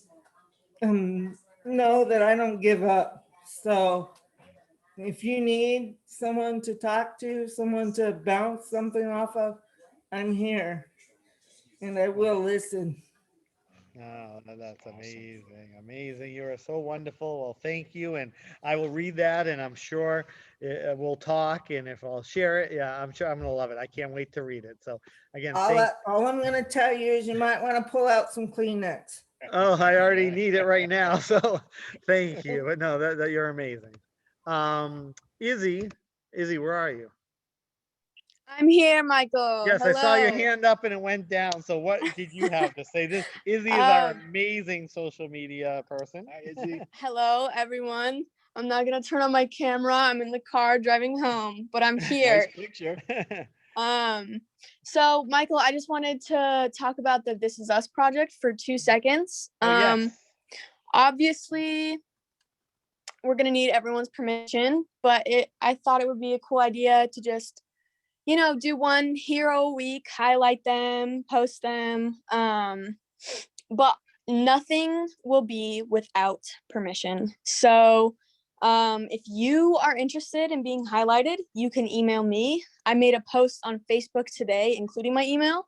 Speaker 17: know that I don't give up. So if you need someone to talk to, someone to bounce something off of, I'm here and I will listen.
Speaker 1: Oh, that's amazing. Amazing. You are so wonderful. Well, thank you. And I will read that, and I'm sure we'll talk. And if I'll share it, yeah, I'm sure I'm going to love it. I can't wait to read it. So again,
Speaker 17: all I'm going to tell you is you might want to pull out some Kleenex.
Speaker 1: Oh, I already need it right now. So thank you. But no, that you're amazing. Izzy, where are you?
Speaker 18: I'm here, Michael.
Speaker 1: Yes,
Speaker 18: hello.
Speaker 1: I saw your hand up and it went down. So what did you have to say? This Izzy is our amazing social media person.
Speaker 2: Hi, Izzy.
Speaker 18: Hello, everyone. I'm not gonna turn on my camera. I'm in the car driving home, but I'm here.
Speaker 1: Nice picture.
Speaker 18: So Michael, I just wanted to talk about the This Is Us project for 2 seconds.
Speaker 1: Yes.
Speaker 18: Obviously, we're gonna need everyone's permission, but I thought it would be a cool idea to just you know, do one hero a week, highlight them, post them. But nothing will be without permission. So if you are interested in being highlighted, you can email me. I made a post on Facebook today, including my email.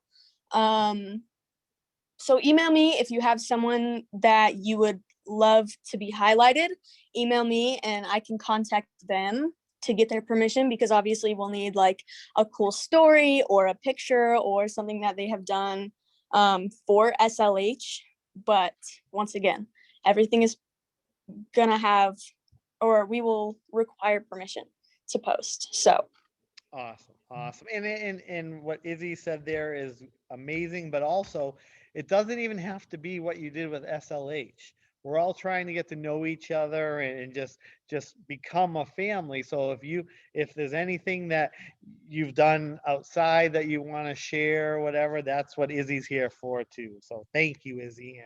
Speaker 18: So email me if you have someone that you would love to be highlighted. Email me and I can contact them to get their permission, because obviously we'll need like a cool story or a picture or something that they have done for SLH. But once again, everything is gonna have, or we will require permission to post. So
Speaker 1: awesome, awesome. And what Izzy said there is amazing, but also it doesn't even have to be what you did with SLH. We're all trying to get to know each other and just become a family. So if there's anything that you've done outside that you want to share, whatever, that's what Izzy's here for too. So thank you, Izzy,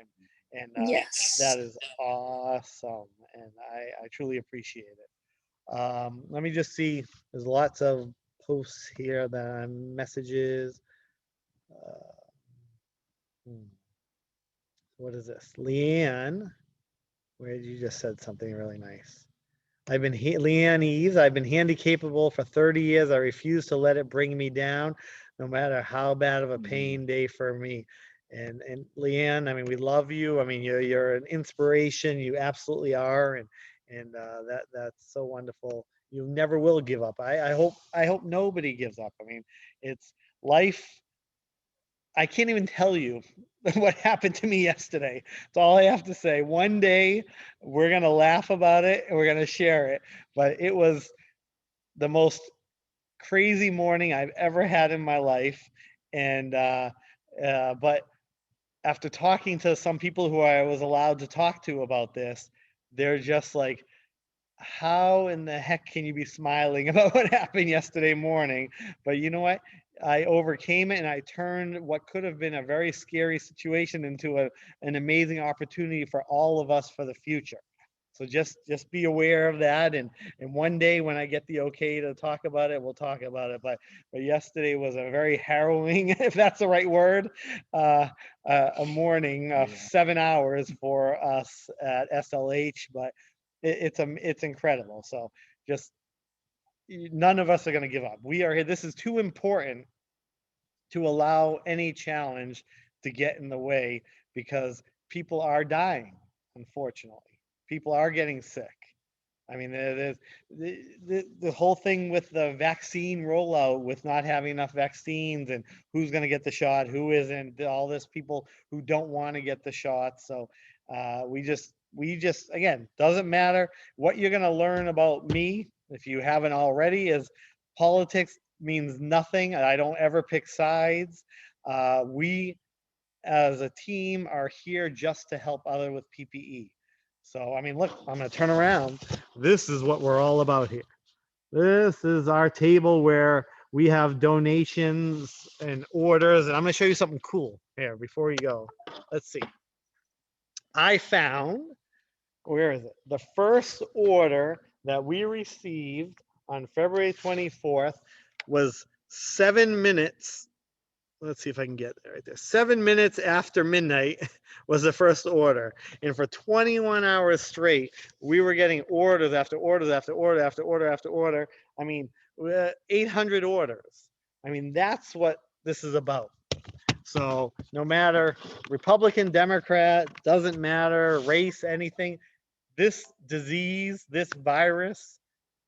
Speaker 1: and
Speaker 18: yes,
Speaker 1: that is awesome, and I truly appreciate it. Let me just see. There's lots of posts here, the messages. What is this? Leanne, where you just said something really nice. Leanne Eves, I've been handy capable for 30 years. I refuse to let it bring me down, no matter how bad of a pain day for me. And Leanne, I mean, we love you. I mean, you're an inspiration. You absolutely are, and that's so wonderful. You never will give up. I hope nobody gives up. I mean, it's life. I can't even tell you what happened to me yesterday. That's all I have to say. One day we're going to laugh about it and we're going to share it. But it was the most crazy morning I've ever had in my life. And, but after talking to some people who I was allowed to talk to about this, they're just like, how in the heck can you be smiling about what happened yesterday morning? But you know what? I overcame it and I turned what could have been a very scary situation into an amazing opportunity for all of us for the future. So just be aware of that. And one day when I get the okay to talk about it, we'll talk about it. But yesterday was a very harrowing, if that's the right word, a morning of 7 hours for us at SLH. But it's incredible. So just none of us are going to give up. We are here. This is too important to allow any challenge to get in the way, because people are dying, unfortunately. People are getting sick. I mean, the whole thing with the vaccine rollout, with not having enough vaccines and who's going to get the shot, who isn't, all this people who don't want to get the shot. So we just, again, doesn't matter what you're going to learn about me, if you haven't already, is politics means nothing. I don't ever pick sides. We as a team are here just to help other with PPE. So, I mean, look, I'm going to turn around. This is what we're all about here. This is our table where we have donations and orders. And I'm going to show you something cool here before you go. Let's see. I found, where is it? The first order that we received on February 24th was 7 minutes. Let's see if I can get there right there. 7 minutes after midnight was the first order. And for 21 hours straight, we were getting orders after orders after order after order after order. I mean, 800 orders. I mean, that's what this is about. So no matter Republican, Democrat, doesn't matter, race, anything, this disease, this virus,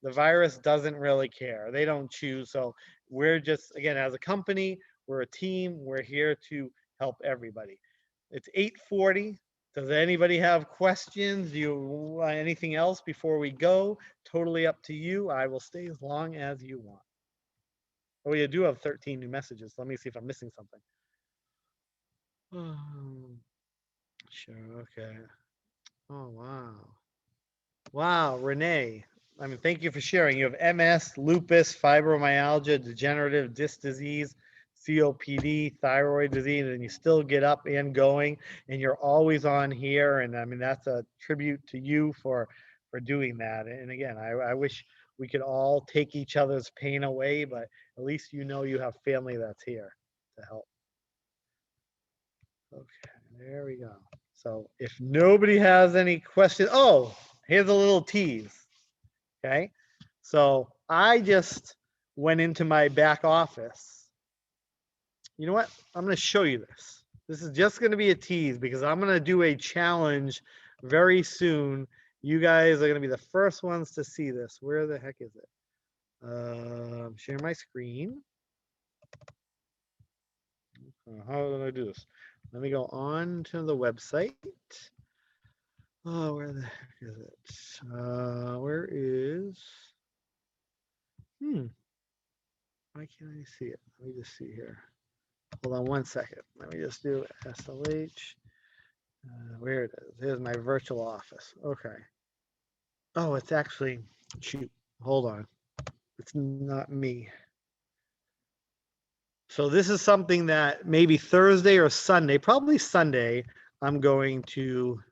Speaker 1: the virus doesn't really care. They don't choose. So we're just, again, as a company, we're a team. We're here to help everybody. It's 8:40. Does anybody have questions? Do you anything else before we go? Totally up to you. I will stay as long as you want. Oh, you do have 13 new messages. Let me see if I'm missing something. Sure. Okay. Oh, wow. Wow, Renee. I mean, thank you for sharing. You have MS, lupus, fibromyalgia, degenerative disc disease, COPD, thyroid disease, and you still get up and going, and you're always on here. And I mean, that's a tribute to you for doing that. And again, I wish we could all take each other's pain away, but at least you know you have family that's here to help. Okay, there we go. So if nobody has any questions, oh, here's a little tease. Okay, so I just went into my back office. You know what? I'm going to show you this. This is just going to be a tease because I'm going to do a challenge very soon. You guys are going to be the first ones to see this. Where the heck is it? Share my screen. How do I do this? Let me go on to the website. Oh, where the heck is it? Where is? Why can't I see it? Let me just see here. Hold on one second. Let me just do SLH. Where it is. Here's my virtual office. Okay. Oh, it's actually, shoot, hold on. It's not me. So this is something that maybe Thursday or Sunday, probably Sunday, I'm going to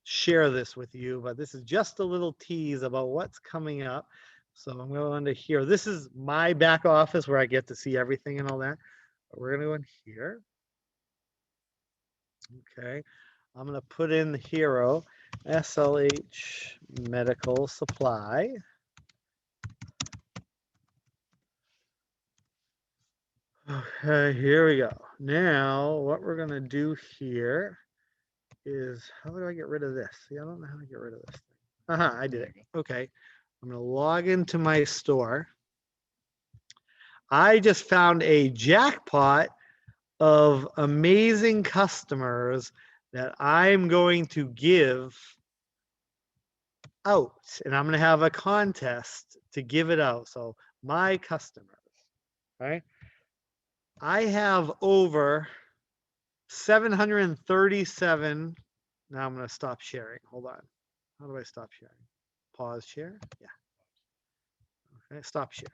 Speaker 1: share this with you, but this is just a little tease about what's coming up. So I'm going to here. This is my back office where I get to see everything and all that. But we're going to go in here. Okay. I'm going to put in the hero, SLH Medical Supply. Okay, here we go. Now, what we're going to do here is, how do I get rid of this? See, I don't know how to get rid of this thing. I did it. Okay. I'm going to log into my store. I just found a jackpot of amazing customers that I'm going to give out, and I'm going to have a contest to give it out. So my customers, right? I have over 737. Now I'm going to stop sharing. Hold on. How do I stop sharing? Pause share. Yeah. Okay. Stop share.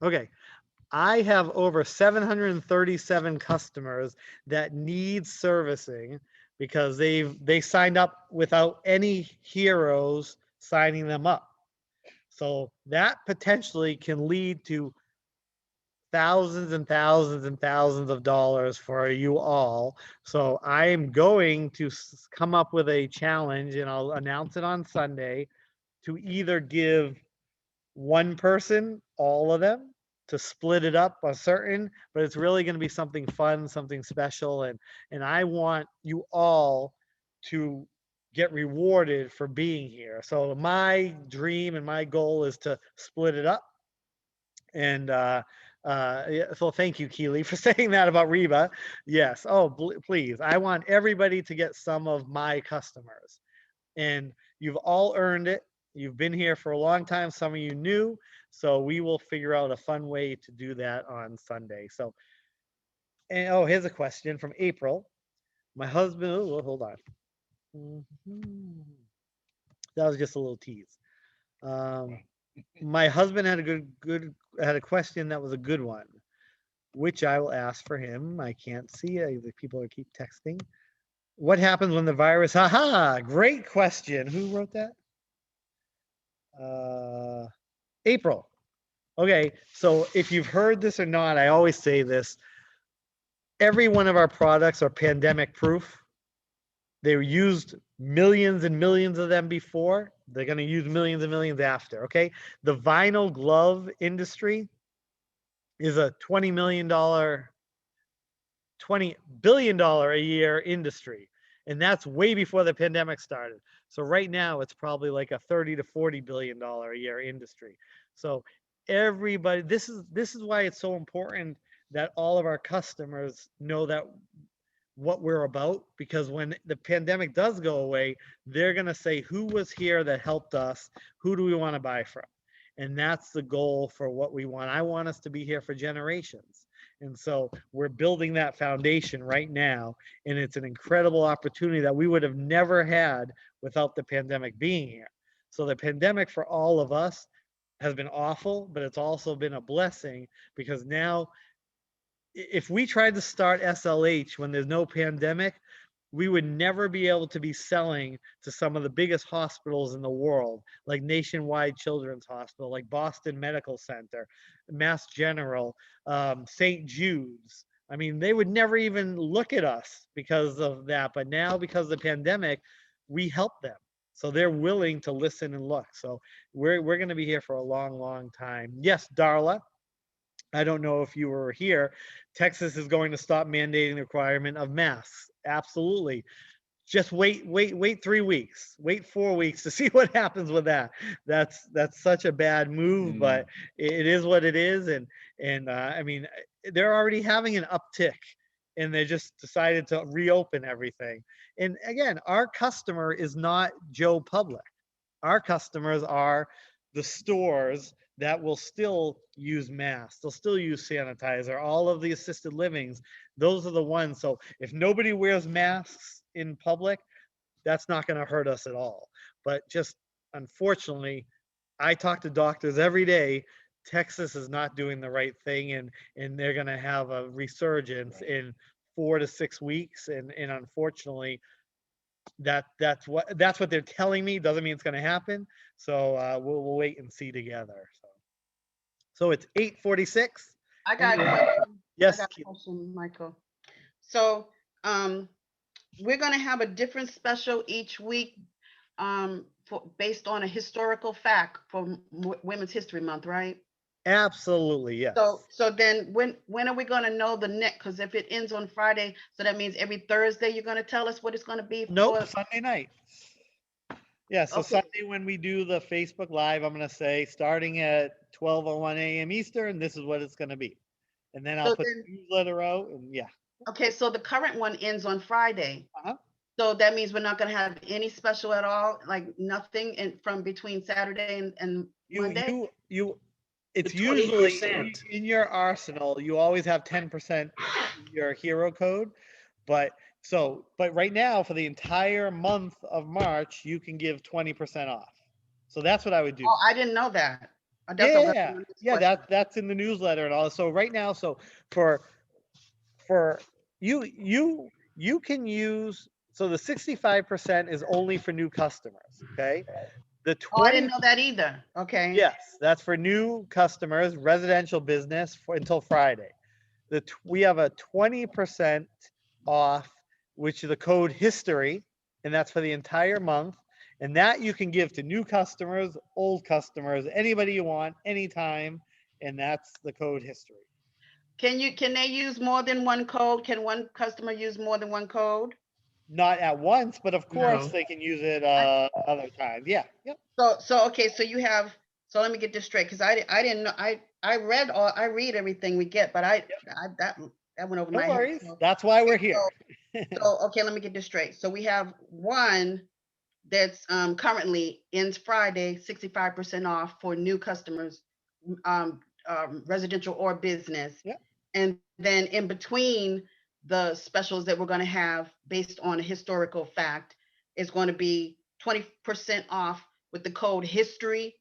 Speaker 1: Okay. I have over 737 customers that need servicing because they signed up without any heroes signing them up. So that potentially can lead to thousands and thousands and thousands of dollars for you all. So I am going to come up with a challenge, and I'll announce it on Sunday, to either give one person all of them, to split it up a certain, but it's really going to be something fun, something special, and I want you all to get rewarded for being here. So my dream and my goal is to split it up. And yeah, so thank you, Keely, for saying that about Reba. Yes. Oh, please. I want everybody to get some of my customers. And you've all earned it. You've been here for a long time. Some of you new. So we will figure out a fun way to do that on Sunday. So, and oh, here's a question from April. My husband, oh, hold on. That was just a little tease. My husband had a question that was a good one, which I will ask for him. I can't see it. The people that keep texting. What happens when the virus? Haha, great question. Who wrote that? April. Okay, so if you've heard this or not, I always say this. Every one of our products are pandemic proof. They were used millions and millions of them before. They're going to use millions and millions after. Okay. The vinyl glove industry is a $20 billion a year industry. And that's way before the pandemic started. So right now it's probably like a 30 to $40 billion a year industry. So everybody, this is why it's so important that all of our customers know that what we're about, because when the pandemic does go away, they're going to say, who was here that helped us? Who do we want to buy from? And that's the goal for what we want. I want us to be here for generations. And so we're building that foundation right now. And it's an incredible opportunity that we would have never had without the pandemic being here. So the pandemic for all of us has been awful, but it's also been a blessing, because now if we tried to start SLH when there's no pandemic, we would never be able to be selling to some of the biggest hospitals in the world, like Nationwide Children's Hospital, like Boston Medical Center, Mass General, St. Jude's. I mean, they would never even look at us because of that. But now, because of the pandemic, we help them. So they're willing to listen and look. So we're going to be here for a long, long time. Yes, Darla, I don't know if you were here. Texas is going to stop mandating the requirement of masks. Absolutely. Just wait 3 weeks, wait 4 weeks to see what happens with that. That's such a bad move, but it is what it is. And I mean, they're already having an uptick, and they just decided to reopen everything. And again, our customer is not Joe Public. Our customers are the stores that will still use masks. They'll still use sanitizer, all of the assisted livings. Those are the ones. So if nobody wears masks in public, that's not going to hurt us at all. But just unfortunately, I talk to doctors every day. Texas is not doing the right thing, and they're going to have a resurgence in 4 to 6 weeks. And unfortunately, that's what they're telling me. Doesn't mean it's going to happen. So we'll wait and see together. So it's 8:46.
Speaker 4: I got a question.
Speaker 1: Yes.
Speaker 4: I got a question, Michael. So we're going to have a different special each week based on a historical fact for Women's History Month, right?
Speaker 1: Absolutely, yes.
Speaker 4: So then when are we going to know the next? Because if it ends on Friday, so that means every Thursday you're going to tell us what it's going to be?
Speaker 1: Nope, Sunday night. Yeah, so
Speaker 4: Okay.
Speaker 1: Sunday when we do the Facebook Live, I'm going to say starting at 12:01 a.m. Eastern, this is what it's going to be. And then I'll put the newsletter out, and yeah.
Speaker 4: Okay, so the current one ends on Friday.
Speaker 1: Uh-huh.
Speaker 4: So that means we're not going to have any special at all, like nothing from between Saturday and Monday?
Speaker 1: It's
Speaker 9: The
Speaker 1: usually
Speaker 9: 20%.
Speaker 1: in your arsenal, you always have 10% in your hero code. But right now, for the entire month of March, you can give 20% off. So that's what I would do.
Speaker 4: Oh, I didn't know that. That's what
Speaker 1: Yeah,
Speaker 4: my next
Speaker 1: yeah,
Speaker 4: question.
Speaker 1: that's in the newsletter and all. So right now, so for you can use, so the 65% is only for new customers, okay? The
Speaker 4: Oh, I
Speaker 1: 20,
Speaker 4: didn't know that either. Okay.
Speaker 1: yes, that's for new customers, residential business until Friday. We have a 20% off, which is the code history, and that's for the entire month. And that you can give to new customers, old customers, anybody you want, anytime. And that's the code history.
Speaker 4: Can they use more than one code? Can one customer use more than one code?
Speaker 1: Not at once, but of course
Speaker 9: No.
Speaker 1: they can use it other times. Yeah. Yep.
Speaker 4: So okay, so you have, so let me get this straight, because I didn't know, I read everything we get, but that went over
Speaker 1: No
Speaker 4: my
Speaker 1: worries.
Speaker 4: head.
Speaker 1: That's why we're here.
Speaker 4: So okay, let me get this straight. So we have one that's currently ends Friday, 65% off for new customers, residential or business.
Speaker 1: Yeah.
Speaker 4: And then in between the specials that we're going to have based on a historical fact is going to be 20% off with the code history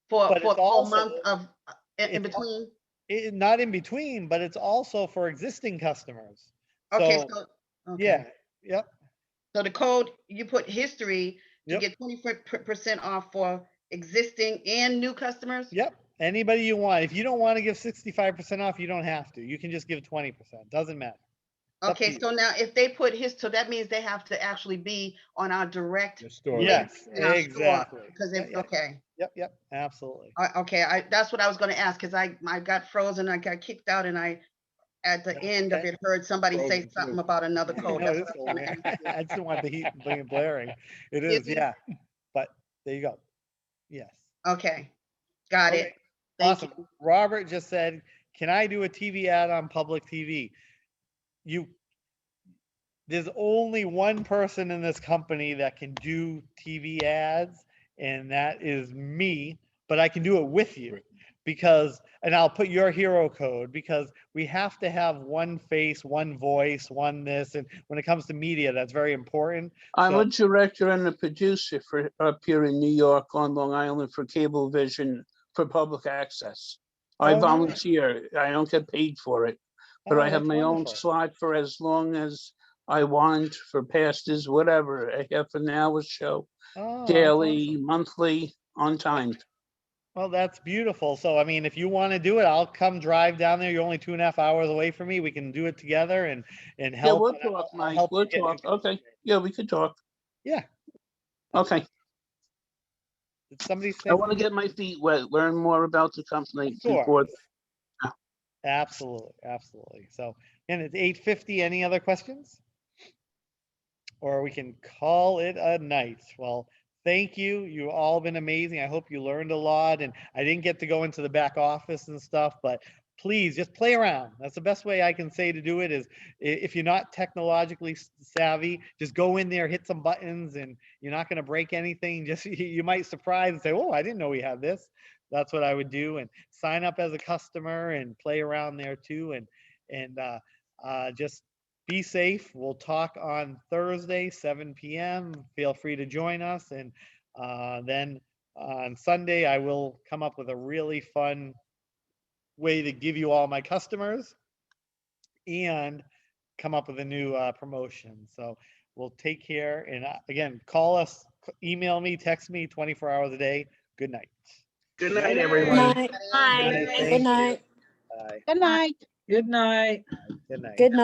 Speaker 4: for
Speaker 1: But it's
Speaker 4: a whole
Speaker 1: also-
Speaker 4: month of in
Speaker 1: it's-
Speaker 4: between.
Speaker 1: Not in between, but it's also for existing customers.
Speaker 4: Okay, so okay.
Speaker 1: Yeah. Yep.
Speaker 4: So the code, you put history to
Speaker 1: Yep.
Speaker 4: get 20% off for existing and new customers?
Speaker 1: Yep. Anybody you want. If you don't want to give 65% off, you don't have to. You can just give 20%. Doesn't matter. It's up to
Speaker 4: Okay,
Speaker 1: you.
Speaker 4: so now if they put so that means they have to actually be on our direct.
Speaker 2: store.
Speaker 1: Yes,
Speaker 4: in our store,
Speaker 1: exactly.
Speaker 4: because
Speaker 1: Yep, yep.
Speaker 4: okay.
Speaker 1: Yep. Absolutely.
Speaker 4: Okay, that's what I was going to ask, because I got frozen, I got kicked out, and I at the end of it heard somebody say
Speaker 2: Frozen too.
Speaker 4: something about another code.
Speaker 1: No,
Speaker 4: That's
Speaker 1: it's
Speaker 4: what I was
Speaker 1: cool,
Speaker 4: gonna
Speaker 1: man.
Speaker 4: ask.
Speaker 1: I just want the heat and blaring. It
Speaker 4: Is
Speaker 1: is,
Speaker 4: it?
Speaker 1: yeah. But there you go. Yes.
Speaker 4: Okay, got it.
Speaker 1: Okay,
Speaker 4: Thank
Speaker 1: awesome.
Speaker 4: you.
Speaker 1: Robert just said, "Can I do a TV ad on public TV?" There's only one person in this company that can do TV ads, and that is me, but I can do it with you and I'll put your hero code, because we have to have one face, one voice, one this. And when it comes to media, that's very important.
Speaker 12: I'm a director and a producer for up here in New York on Long Island for Cablevision for public access. I
Speaker 1: Oh, nice.
Speaker 12: volunteer. I don't get paid for it, but
Speaker 1: Oh,
Speaker 12: I have
Speaker 1: that's
Speaker 12: my own
Speaker 1: wonderful.
Speaker 12: slot for as long as I want for pastors, whatever, a half an hour show,
Speaker 1: Oh, that's
Speaker 12: daily,
Speaker 1: awesome.
Speaker 12: monthly, on time.
Speaker 1: Well, that's beautiful. So, I mean, if you want to do it, I'll come drive down there. You're only 2.5 hours away from me. We can do it together and
Speaker 12: Yeah,
Speaker 1: help.
Speaker 12: we'll
Speaker 1: and I'll
Speaker 12: talk, Mike.
Speaker 1: help
Speaker 12: We'll
Speaker 1: you get
Speaker 12: talk. Okay. Yeah, we could talk.
Speaker 1: Yeah.
Speaker 12: Okay.
Speaker 1: Did somebody say?
Speaker 12: I want to get my feet wet, learn more about the company before.
Speaker 1: Absolutely, absolutely. So, and it's 8:50. Any other questions? Or we can call it a night. Well, thank you. You've all been amazing. I hope you learned a lot. And I didn't get to go into the back office and stuff, but please just play around. That's the best way I can say to do it is if you're not technologically savvy, just go in there, hit some buttons, and you're not going to break anything. Just you might surprise and say, oh, I didn't know we had this. That's what I would do, and sign up as a customer and play around there too. And just be safe. We'll talk on Thursday, 7 p.m. Feel free to join us. And then on Sunday, I will come up with a really fun way to give you all my customers and come up with a new promotion. So we'll take care. And again, call us, email me, text me 24 hours a day. Good night.
Speaker 9: Good night,
Speaker 18: Good
Speaker 9: everyone.
Speaker 18: night.
Speaker 1: Good night.
Speaker 18: Good night.
Speaker 1: Bye.
Speaker 16: Good night.
Speaker 17: Good night.
Speaker 1: Good night.
Speaker 18: Good night.